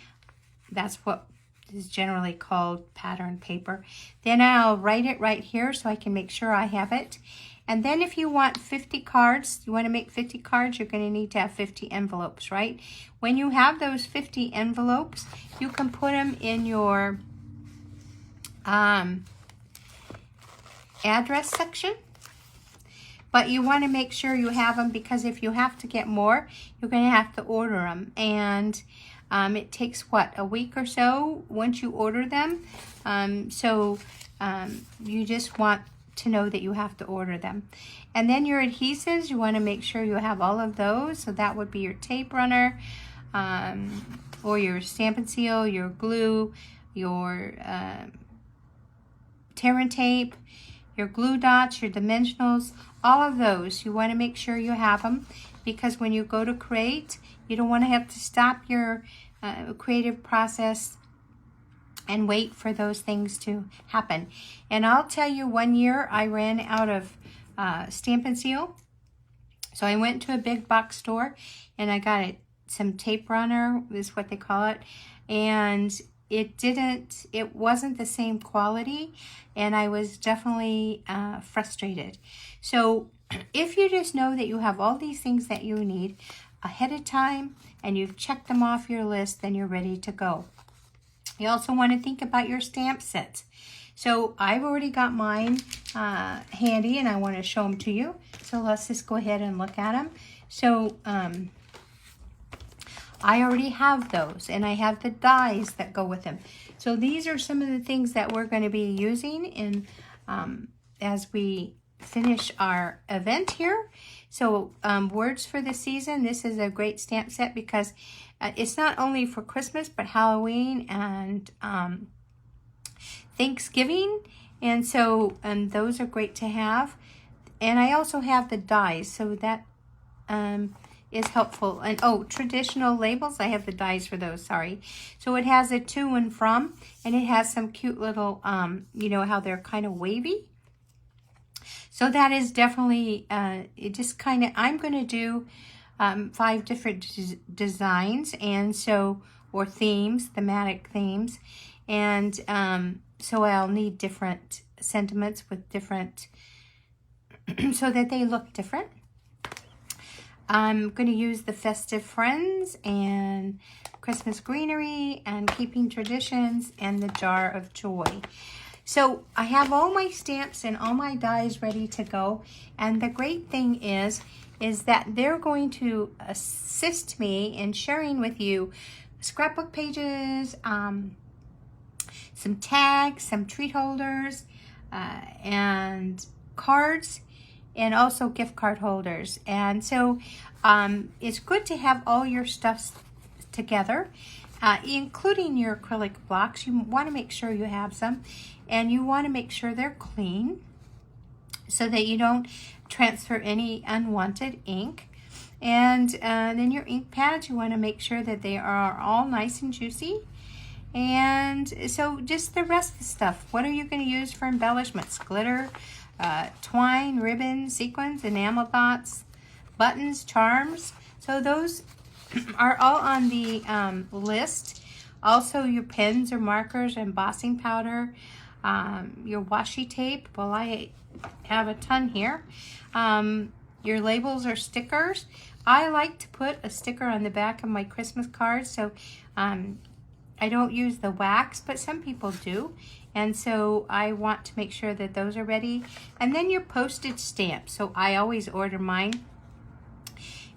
that's what is generally called pattern paper. Then I'll write it right here so I can make sure I have it. And then if you want 50 cards, you want to make 50 cards, you're going to need to have 50 envelopes, right? When you have those 50 envelopes, you can put them in your address section. But you want to make sure you have them, because if you have to get more, you're going to have to order them. And it takes, what, a week or so once you order them. You just want to know that you have to order them. And then your adhesives, you want to make sure you have all of those. So that would be your tape runner, or your stamp and seal, your glue, your tear and tape, your glue dots, your dimensionals, all of those. You want to make sure you have them, because when you go to create, you don't want to have to stop your creative process and wait for those things to happen. And I'll tell you, one year I ran out of stamp and seal. So I went to a big box store and I got some tape runner, is what they call it. And it wasn't the same quality, and I was definitely frustrated. So if you just know that you have all these things that you need ahead of time and you've checked them off your list, then you're ready to go. You also want to think about your stamp sets. So I've already got mine handy, and I want to show them to you. So let's just go ahead and look at them. So I already have those, and I have the dies that go with them. So these are some of the things that we're going to be using in as we finish our event here. So words for the season. This is a great stamp set because it's not only for Christmas, but Halloween and Thanksgiving. And so those are great to have. And I also have the dies, so that is helpful. And oh, traditional labels, I have the dies for those, sorry. So it has a to and from, and it has some cute little, you know how they're kind of wavy. So that is definitely, it just kind of, I'm going to do 5 different designs, and so, or themes, thematic themes. And so I'll need different sentiments with different, so that they look different. I'm going to use the festive friends and Christmas greenery and keeping traditions and the jar of joy. So I have all my stamps and all my dies ready to go. And the great thing is that they're going to assist me in sharing with you scrapbook pages, some tags, some treat holders, and cards, and also gift card holders. And so it's good to have all your stuff together, including your acrylic blocks. You want to make sure you have some, and you want to make sure they're clean so that you don't transfer any unwanted ink. And then your ink pads, you want to make sure that they are all nice and juicy. And so just the rest of the stuff. What are you going to use for embellishments? Glitter, twine, ribbon, sequins, enamel dots, buttons, charms. So those are all on the list. Also your pens or markers, embossing powder, your washi tape. Well, I have a ton here. Your labels or stickers. I like to put a sticker on the back of my Christmas cards, so I don't use the wax, but some people do. And so I want to make sure that those are ready. And then your postage stamp. So I always order mine.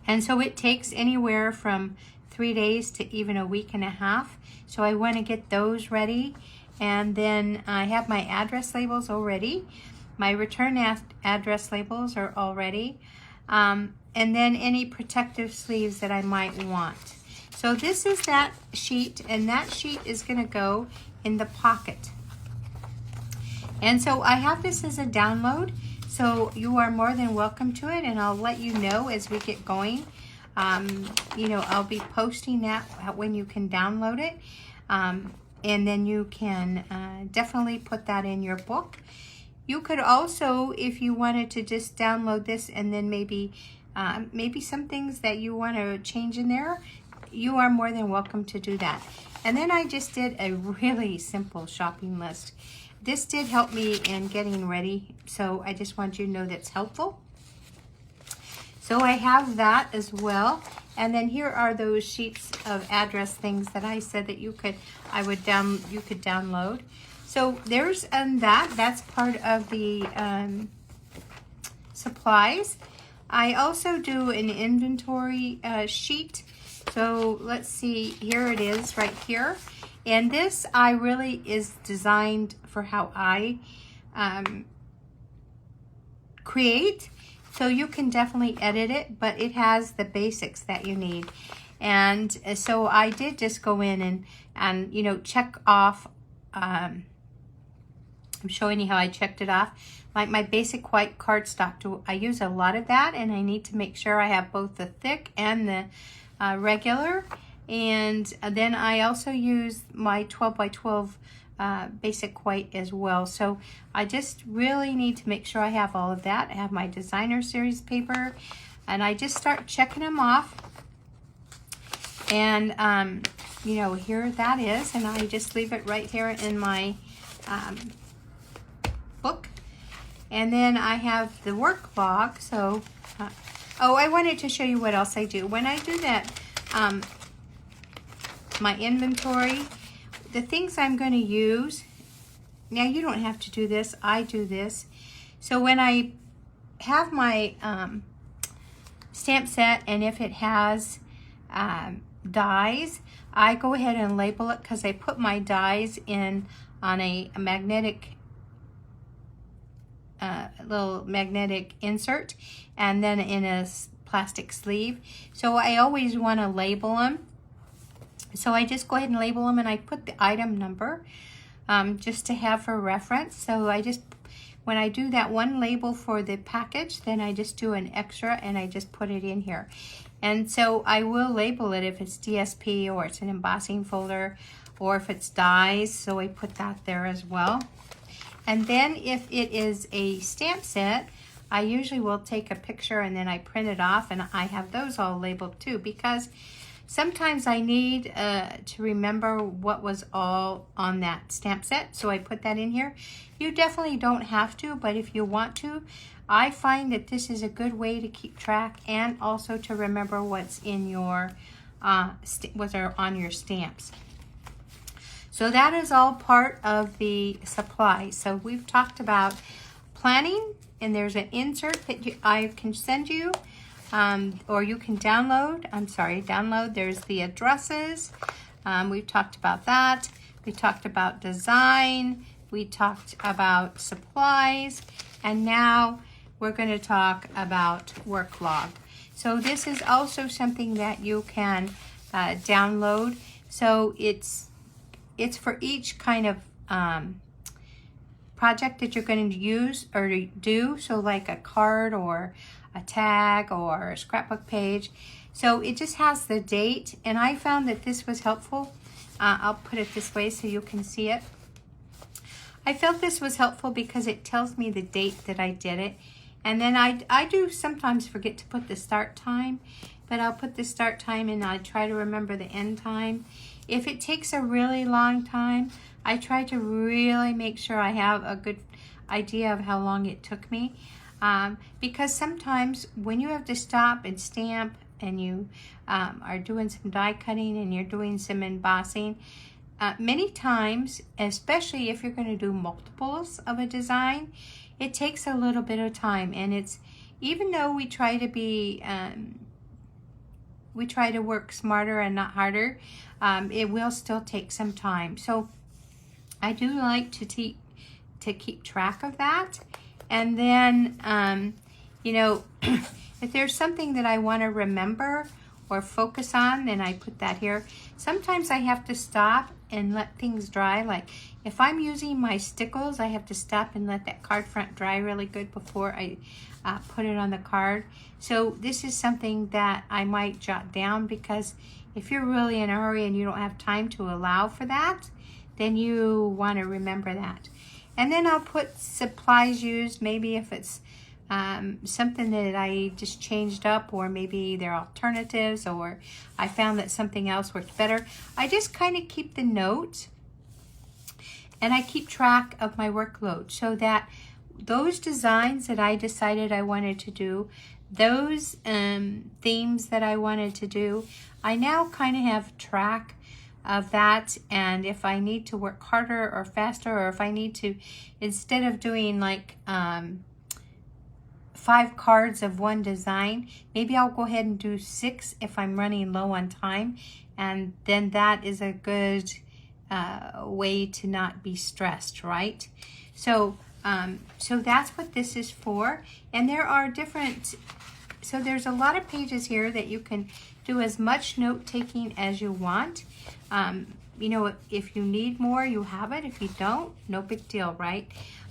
And so it takes anywhere from 3 days to even a week and a half. So I want to get those ready. And then I have my address labels already. My return address labels are all ready. And then any protective sleeves that I might want. So this is that sheet, and that sheet is going to go in the pocket. And so I have this as a download, so you are more than welcome to it, and I'll let you know as we get going. You know, I'll be posting that when you can download it, and then you can definitely put that in your book. You could also, if you wanted to just download this and then maybe some things that you want to change in there, you are more than welcome to do that. And then I just did a really simple shopping list. This did help me in getting ready, so I just want you to know that's helpful. So I have that as well. And then here are those sheets of address things that I said that you could download. So there's that's part of the supplies. I also do an inventory sheet. So let's see, here it is right here. And this really is designed for how I create. So you can definitely edit it, but it has the basics that you need. And so I did just go in and you know, check off. I'm showing you how I checked it off. Like my basic white cardstock, I use a lot of that, and I need to make sure I have both the thick and the regular. And then I also use my 12 by 12 basic white as well. So I just really need to make sure I have all of that. I have my designer series paper, and I just start checking them off. And you know, here that is, and I just leave it right here in my book. And then I have the work log. So oh, I wanted to show you what else I do when I do that. My inventory, the things I'm going to use. Now you don't have to do this, I do this. So when I have my stamp set, and if it has dies, I go ahead and label it, because I put my dies in on a magnetic little magnetic insert, and then in a plastic sleeve. So I always want to label them. So I just go ahead and label them, and I put the item number just to have for reference. So I just, when I do that one label for the package, then I just do an extra and I just put it in here. And so I will label it if it's DSP or it's an embossing folder, or if it's dies. So I put that there as well. And then if it is a stamp set, I usually will take a picture and then I print it off, and I have those all labeled too, because sometimes I need to remember what was all on that stamp set, so I put that in here. You definitely don't have to, but if you want to, I find that this is a good way to keep track, and also to remember what's in your what's on your stamps. So that is all part of the supply. So we've talked about planning, and there's an insert that I can send you. Or you can download. There's the addresses. We've talked about that. We talked about design. We talked about supplies. And now we're going to talk about work log. So this is also something that you can download. So it's for each kind of project that you're going to use or do. So like a card or a tag or a scrapbook page. So it just has the date, and I found that this was helpful. I'll put it this way so you can see it. I felt this was helpful because it tells me the date that I did it, And then I do sometimes forget to put the start time, but I'll put the start time and I try to remember the end time. If it takes a really long time, I try to really make sure I have a good idea of how long it took me. Because sometimes when you have to stop and stamp and you are doing some die cutting and you're doing some embossing, many times, especially if you're going to do multiples of a design, it takes a little bit of time. And it's, even though we try to be, we try to work smarter and not harder, it will still take some time. So I do like to keep track of that. And then, you know, if there's something that I want to remember or focus on, then I put that here. Sometimes I have to stop and let things dry. Like if I'm using my stickles, I have to stop and let that card front dry really good before I put it on the card. So this is something that I might jot down, because if you're really in a hurry and you don't have time to allow for that, then you want to remember that. And then I'll put supplies used, maybe if it's something that I just changed up, or maybe they're alternatives, or I found that something else worked better. I just kind of keep the notes, and I keep track of my workload, so that those designs that I decided I wanted to do, those themes that I wanted to do, I now kind of have track of that. And if I need to work harder or faster, or if I need to, instead of doing like 5 cards of one design, maybe I'll go ahead and do 6 if I'm running low on time. And then that is a good way to not be stressed, right? So so that's what this is for. And there are different, so there's a lot of pages here that you can do as much note taking as you want. You know, if you need more, you have it. If you don't, no big deal, right?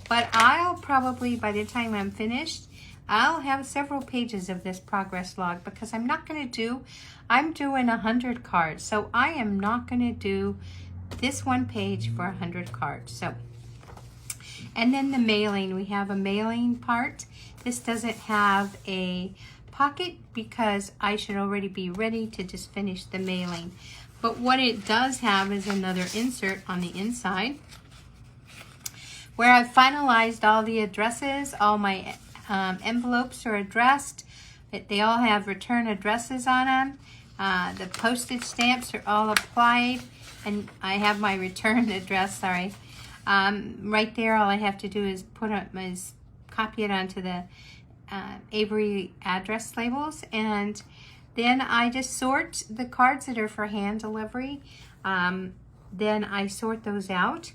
But I'll probably, by the time I'm finished, I'll have several pages of this progress log, because I'm not going to do, I'm doing 100 cards. So I am not going to do this one page for 100 cards. So, and then the mailing, we have a mailing part. This doesn't have a pocket because I should already be ready to just finish the mailing. But what it does have is another insert on the inside where I've finalized all the addresses. All my envelopes are addressed. They all have return addresses on them. The postage stamps are all applied, and I have my return address, sorry. Right there, all I have to do is copy it onto the Avery address labels, and then I just sort the cards that are for hand delivery. Then I sort those out.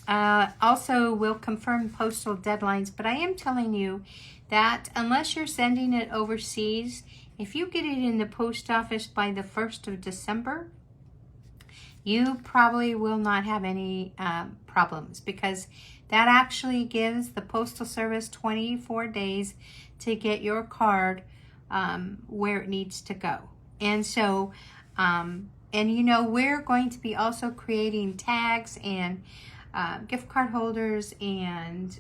Also will confirm postal deadlines, but I am telling you that unless you're sending it overseas, if you get it in the post office by the 1st of December, you probably will not have any problems, because that actually gives the Postal Service 24 days to get your card where it needs to go. And so, and you know, we're going to be also creating tags and gift card holders and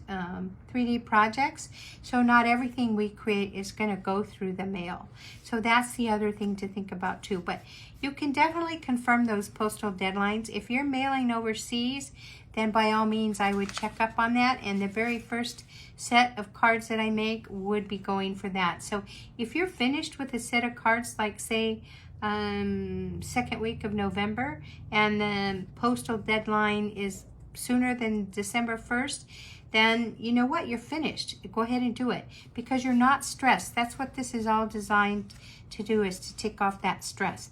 3D projects. So not everything we create is going to go through the mail. So that's the other thing to think about too. But you can definitely confirm those postal deadlines. If you're mailing overseas, then by all means I would check up on that. And the very first set of cards that I make would be going for that. So if you're finished with a set of cards, like say second week of November, and the postal deadline is sooner than December 1st, then you know what, you're finished. Go ahead and do it, because you're not stressed. That's what this is all designed to do, is to take off that stress.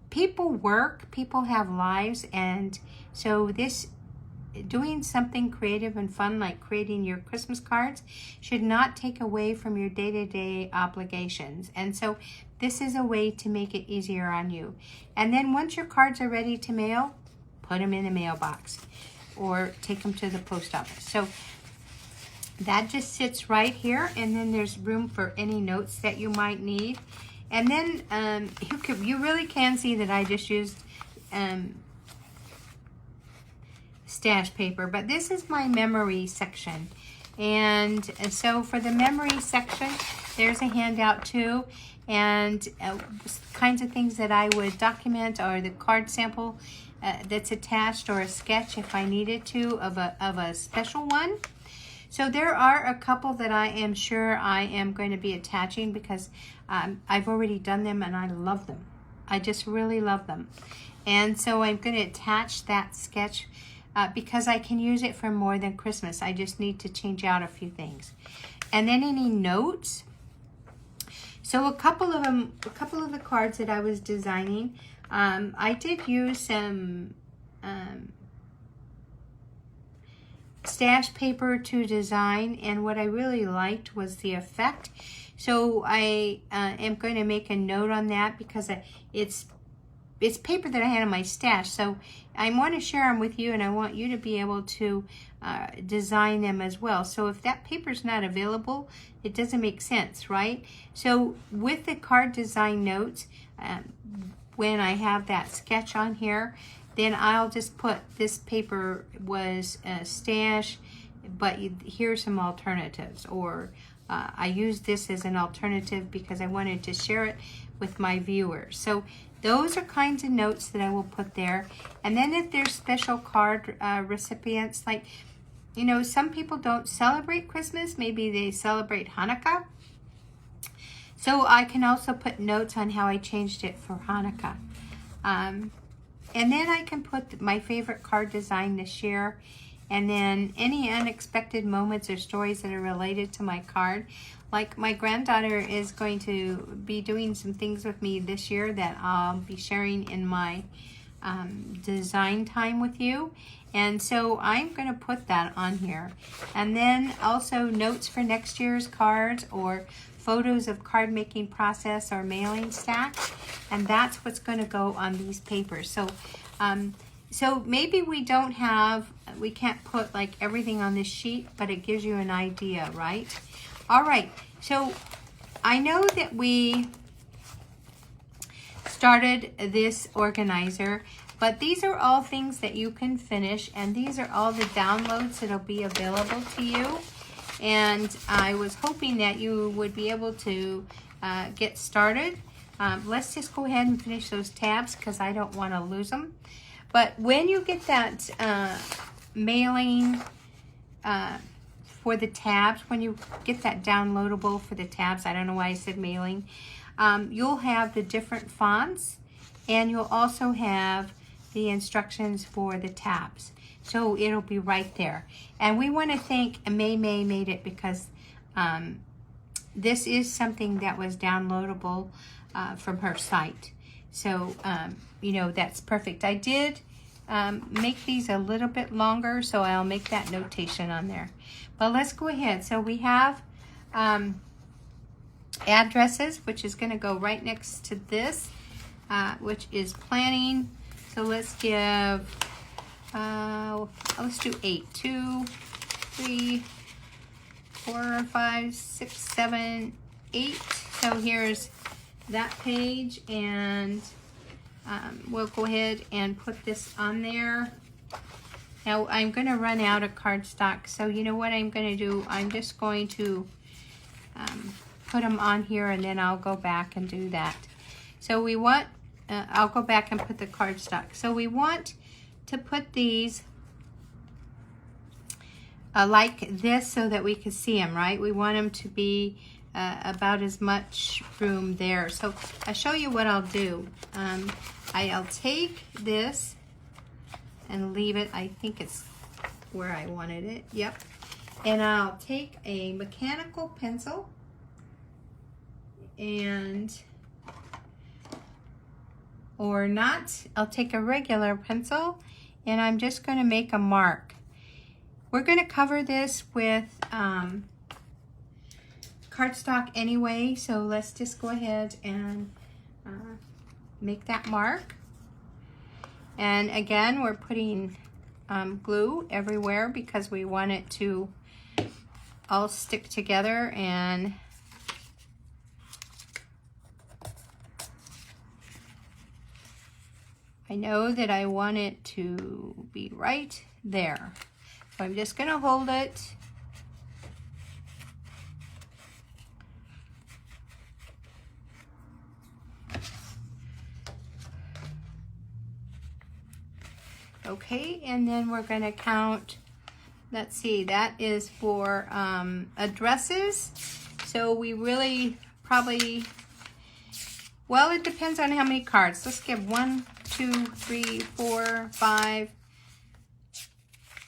People work, people have lives, and so this, doing something creative and fun like creating your Christmas cards, should not take away from your day-to-day obligations. And so this is a way to make it easier on you. And then once your cards are ready to mail, put them in a mailbox or take them to the post office. So that just sits right here, and then there's room for any notes that you might need. And then you really can see that I just used stash paper, but this is my memory section. And so for the memory section, there's a handout too. And kinds of things that I would document are the card sample that's attached, or a sketch if I needed to of a special one. So there are a couple that I am sure I am going to be attaching because I've already done them and I love them. I just really love them. And so I'm going to attach that sketch because I can use it for more than Christmas. I just need to change out a few things. And then any notes. So a couple of the cards that I was designing, I did use some stash paper to design, and what I really liked was the effect. So I am going to make a note on that because it's paper that I had in my stash. So I want to share them with you, and I want you to be able to design them as well. So if that paper's not available, it doesn't make sense, right? So with the card design notes, when I have that sketch on here, then I'll just put this paper was a stash, but here's some alternatives. Or I used this as an alternative because I wanted to share it with my viewers. So those are kinds of notes that I will put there. And then if there's special card recipients, like, you know, some people don't celebrate Christmas. Maybe they celebrate Hanukkah. So I can also put notes on how I changed it for Hanukkah. And then I can put my favorite card design this year, and then any unexpected moments or stories that are related to my card. Like my granddaughter is going to be doing some things with me this year that I'll be sharing in my design time with you. And so I'm going to put that on here. And then also notes for next year's cards, or photos of card making process or mailing stacks, and that's what's going to go on these papers. So so maybe we can't put like everything on this sheet, but it gives you an idea, right? All right, so I know that we started this organizer, but these are all things that you can finish, and these are all the downloads that'll be available to you. And I was hoping that you would be able to get started. Let's just go ahead and finish those tabs because I don't want to lose them. But when you get that mailing for the tabs, when you get that downloadable for the tabs, I don't know why I said mailing, you'll have the different fonts, and you'll also have the instructions for the tabs. So it'll be right there. And we want to thank May made it, because this is something that was downloadable from her site. So, you know, that's perfect. I did make these a little bit longer, so I'll make that notation on there. But let's go ahead. So we have addresses, which is going to go right next to this, which is planning. So let's give... let's do 8. 2, 3, 4, 5, 6, 7, 8. So here's that page, and we'll go ahead and put this on there. Now I'm going to run out of cardstock, so you know what I'm going to do? I'm just going to put them on here, and then I'll go back and do that. So we want, I'll go back and put the cardstock. So we want to put these like this so that we can see them, right? We want them to be about as much room there. So I'll show you what I'll do. I'll take this and leave it. I think it's where I wanted it. Yep. And I'll take a mechanical pencil and, or not, I'll take a regular pencil, and I'm just going to make a mark. We're going to cover this with cardstock anyway, so let's just go ahead and make that mark. And again, we're putting glue everywhere because we want it to all stick together. And I know that I want it to be right there. So I'm just going to hold it Okay, and then we're going to count, let's see, that is for addresses. So we really probably, well, it depends on how many cards. Let's give 1, 2, 3, 4, 5.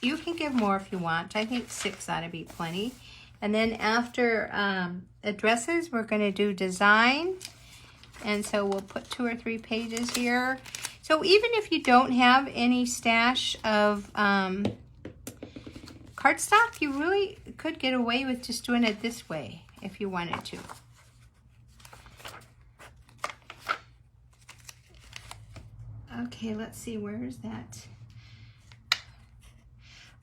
You can give more if you want. I think 6 ought to be plenty. And then after addresses, we're going to do design. And so we'll put 2 or 3 pages here. So even if you don't have any stash of cardstock, you really could get away with just doing it this way if you wanted to. Okay, let's see, where is that?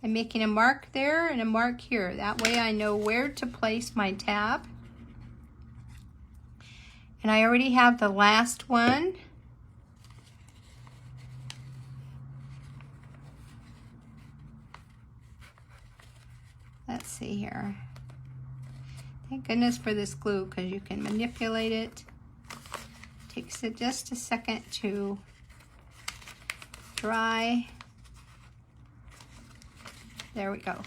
I'm making a mark there and a mark here. That way I know where to place my tab. And I already have the last one. Let's see here. Thank goodness for this glue, because you can manipulate it. Takes it just a second to dry. There we go.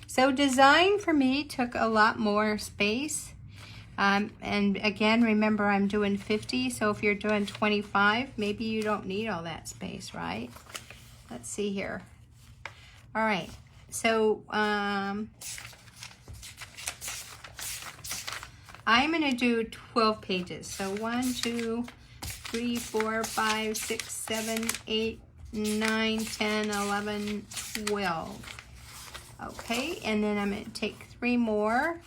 So design for me took a lot more space. And again, remember I'm doing 50, so if you're doing 25, maybe you don't need all that space, right? Let's see here. All right, so I'm gonna do 12 pages. So 1, 2, 3, 4, 5, 6, 7, 8, 9, 10, 11, 12. Okay, and then I'm going to take 3 more.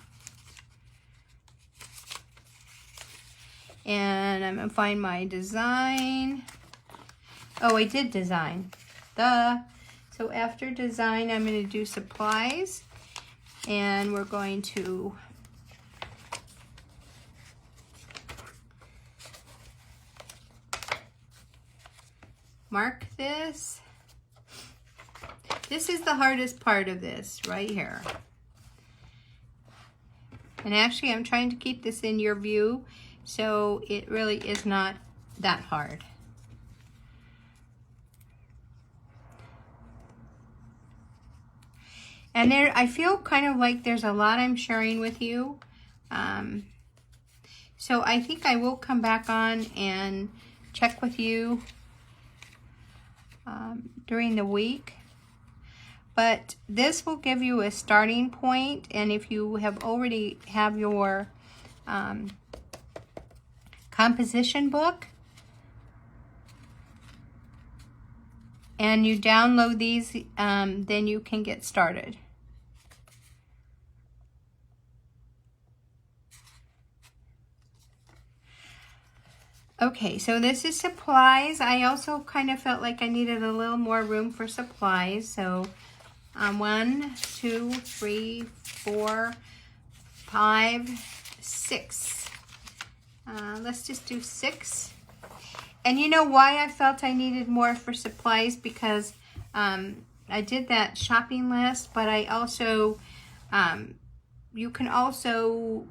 And I'm going to find my design. Oh, I did design. So after design, I'm going to do supplies. And we're going to mark this. This is the hardest part of this right here. And actually I'm trying to keep this in your view, so it really is not that hard. And there, I feel kind of like there's a lot I'm sharing with you. So I think I will come back on and check with you during the week. But this will give you a starting point, and if you have already have your composition book and you download these, then you can get started. Okay, so this is supplies. I also kind of felt like I needed a little more room for supplies, so 1, 2, 3, 4, 5, 6. Let's just do 6. And you know why I felt I needed more for supplies? Because I did that shopping list, but I also, you can also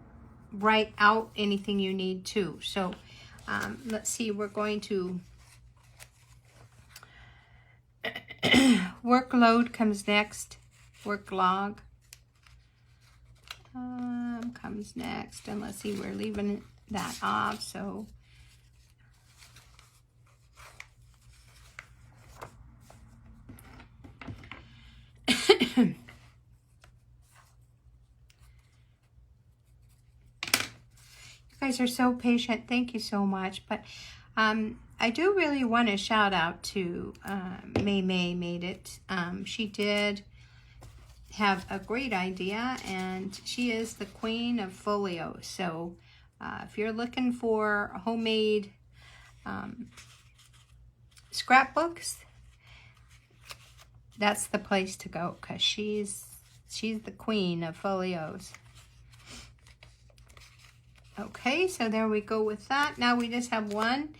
write out anything you need too. So let's see, we're going to workload comes next. Work log comes next, and let's see, we're leaving that off. So you guys are so patient. Thank you so much. But I do really want to shout out to May made it. She did have a great idea, and she is the queen of folios. So if you're looking for homemade scrapbooks, that's the place to go, because she's the queen of folios. Okay, so there we go with that. Now we just have one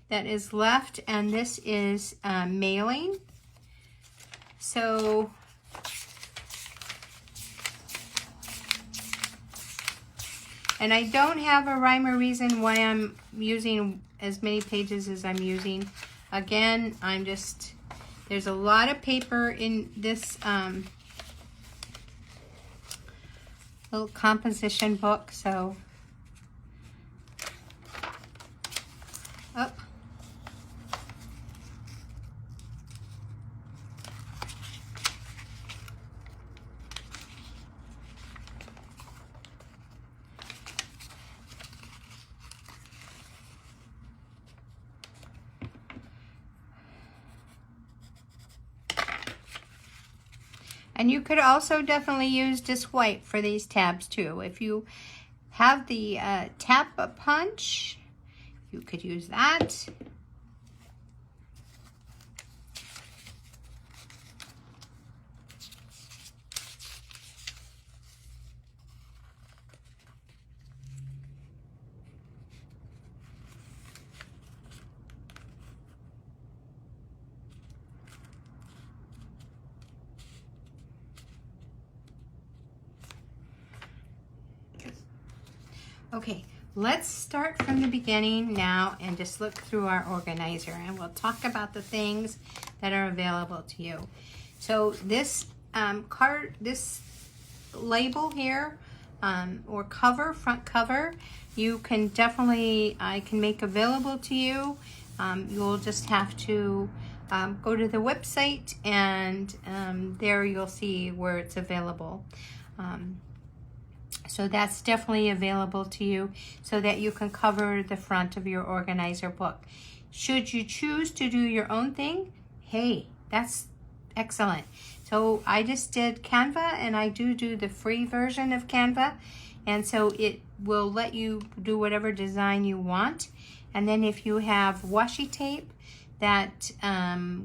that is left, and this is mailing. So And I don't have a rhyme or reason why I'm using as many pages as I'm using. Again, there's a lot of paper in this little composition book, so up. And you could also definitely use just white for these tabs too. If you have the tab punch, you could use that. Okay, let's start from the beginning now and just look through our organizer, and we'll talk about the things that are available to you. So this this label here, or cover, front cover, you can definitely, I can make available to you. You'll just have to go to the website, and there you'll see where it's available. So that's definitely available to you so that you can cover the front of your organizer book. Should you choose to do your own thing, hey, that's excellent. So I just did Canva, and I do the free version of Canva, and so it will let you do whatever design you want. And then if you have washi tape that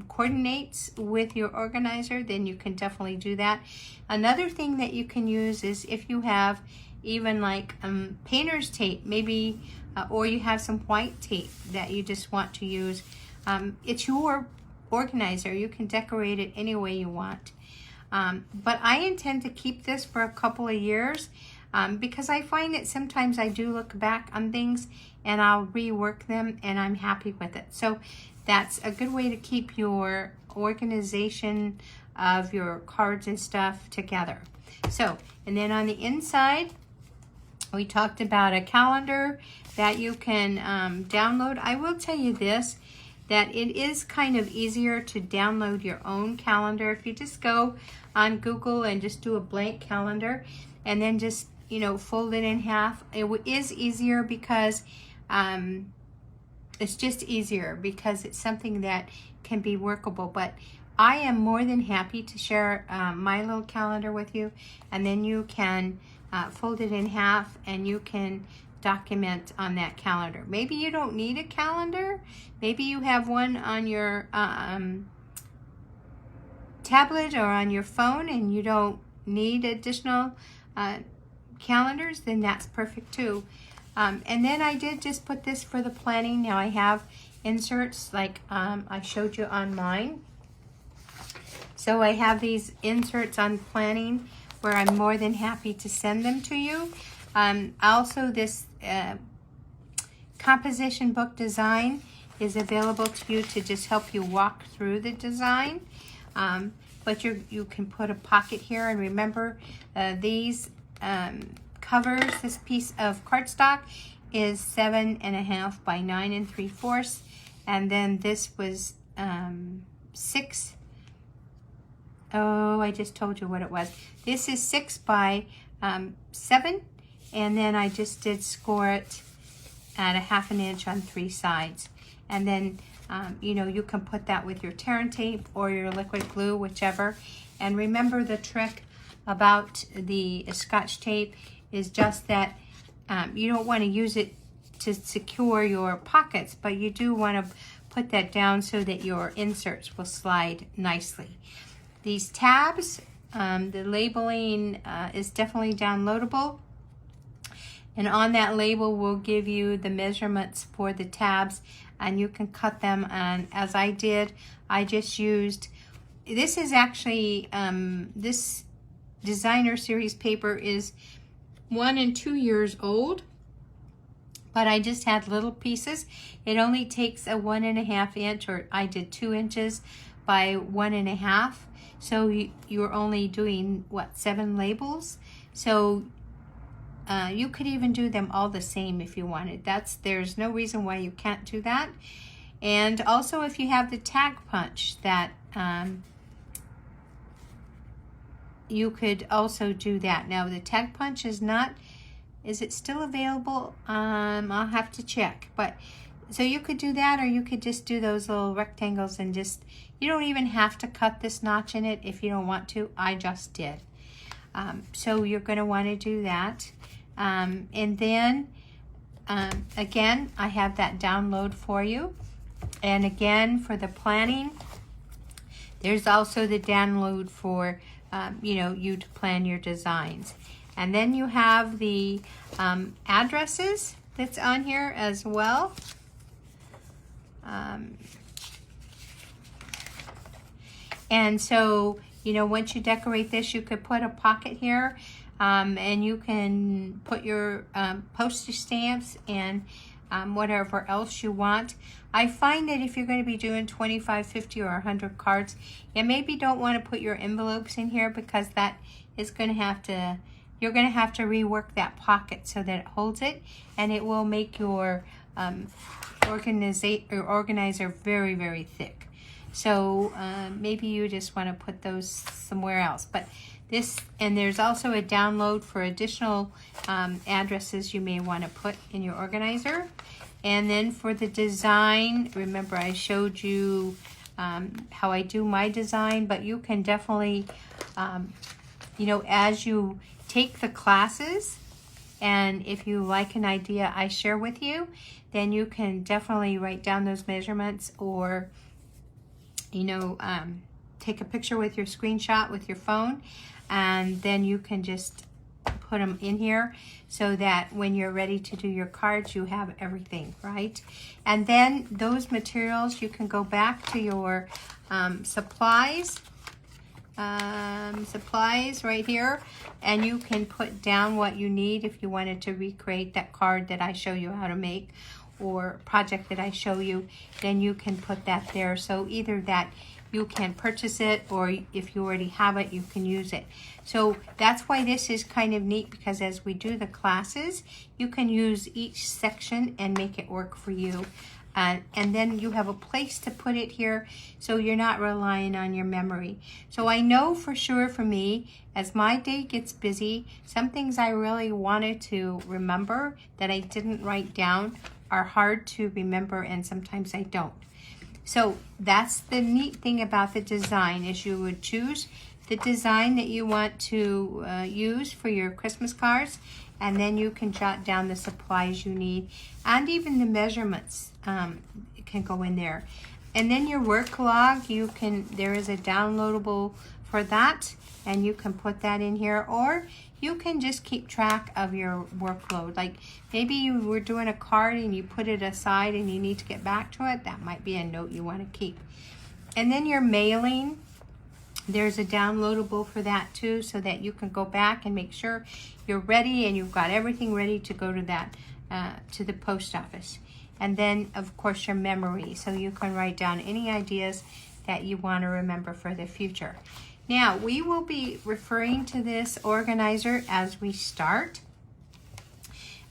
coordinates with your organizer, then you can definitely do that. Another thing that you can use is if you have even like painter's tape, maybe, or you have some white tape that you just want to use. It's your organizer. You can decorate it any way you want. But I intend to keep this for a couple of years because I find that sometimes I do look back on things and I'll rework them and I'm happy with it. So that's a good way to keep your organization of your cards and stuff together. So, and then on the inside, we talked about a calendar that you can download. I will tell you this, that it is kind of easier to download your own calendar. If you just go on Google and just do a blank calendar and then just, you know, fold it in half, it is easier because it's just easier because it's something that can be workable. But I am more than happy to share my little calendar with you, and then you can fold it in half and you can document on that calendar. Maybe you don't need a calendar. Maybe you have one on your tablet or on your phone and you don't need additional calendars, then that's perfect too. And then I did just put this for the planning. Now I have inserts like I showed you on mine. So I have these inserts on planning where I'm more than happy to send them to you. Also, this composition book design is available to you to just help you walk through the design. But you can put a pocket here, and remember these covers, this piece of cardstock is 7.5 by 9 3/4, and then this was 6. Oh, I just told you what it was. This is 6 by 7, and then I just did score it at 1/2 inch on 3 sides. And then, you know, you can put that with your tear and tape or your liquid glue, whichever. And remember, the trick about the Scotch tape is just that you don't want to use it to secure your pockets, but you do want to put that down so that your inserts will slide nicely. These tabs, the labeling is definitely downloadable. And on that label will give you the measurements for the tabs, and you can cut them. And as I did, I just used, this is actually, this designer series paper is 1 and 2 years old, but I just had little pieces. It only takes a 1.5 inch, or I did 2 inches by 1.5. So you're only doing, what, 7 labels? So you could even do them all the same if you wanted. There's no reason why you can't do that. And also, if you have the tag punch, that you could also do that. Now, the tag punch is it still available? I'll have to check. But so you could do that, or you could just do those little rectangles and you don't even have to cut this notch in it if you don't want to. I just did. So you're going to want to do that. And then, again, I have that download for you. And again, for the planning, there's also the download for, you to plan your designs. And then you have the addresses that's on here as well. And so, once you decorate this, you could put a pocket here, and you can put your postage stamps and whatever else you want. I find that if you're going to be doing 25, 50, or 100 cards, you maybe don't want to put your envelopes in here, because that is going to have to, you're going to have to rework that pocket so that it holds it, and it will make your organizer very, very thick. So maybe you just want to put those somewhere else. But and there's also a download for additional addresses you may want to put in your organizer. And then for the design, remember I showed you how I do my design, but you can definitely, as you take the classes, and if you like an idea I share with you, then you can definitely write down those measurements, or take a picture with your screenshot with your phone, and then you can just put them in here so that when you're ready to do your cards, you have everything, right? And then those materials, you can go back to your supplies right here, and you can put down what you need if you wanted to recreate that card that I show you how to make, or project that I show you, then you can put that there. So either that you can purchase it, or if you already have it, you can use it. So that's why this is kind of neat, because as we do the classes, you can use each section and make it work for you. And then you have a place to put it here, so you're not relying on your memory. So I know for sure for me, as my day gets busy, some things I really wanted to remember that I didn't write down are hard to remember, and sometimes I don't. So that's the neat thing about the design, is you would choose the design that you want to use for your Christmas cards, and then you can jot down the supplies you need, and even the measurements can go in there. And then your work log, there is a downloadable for that, and you can put that in here, or you can just keep track of your workload. Like maybe you were doing a card and you put it aside and you need to get back to it. That might be a note you want to keep. And then your mailing, there's a downloadable for that too, so that you can go back and make sure you're ready and you've got everything ready to go to that to the post office. And then of course your memory, so you can write down any ideas that you want to remember for the future. Now, we will be referring to this organizer as we start.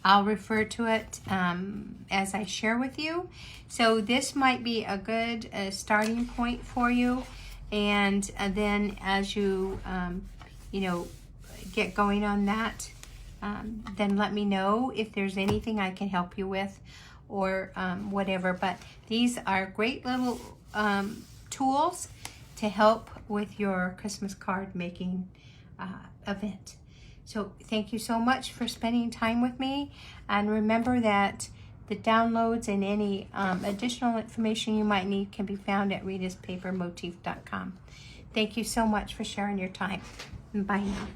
I'll refer to it as I share with you. So this might be a good starting point for you. And then as you, get going on that, then let me know if there's anything I can help you with, or whatever. But these are great little tools to help with your Christmas card making event. So thank you so much for spending time with me, and remember that the downloads and any additional information you might need can be found at ritaspapermotif.com. Thank you so much for sharing your time. Bye now.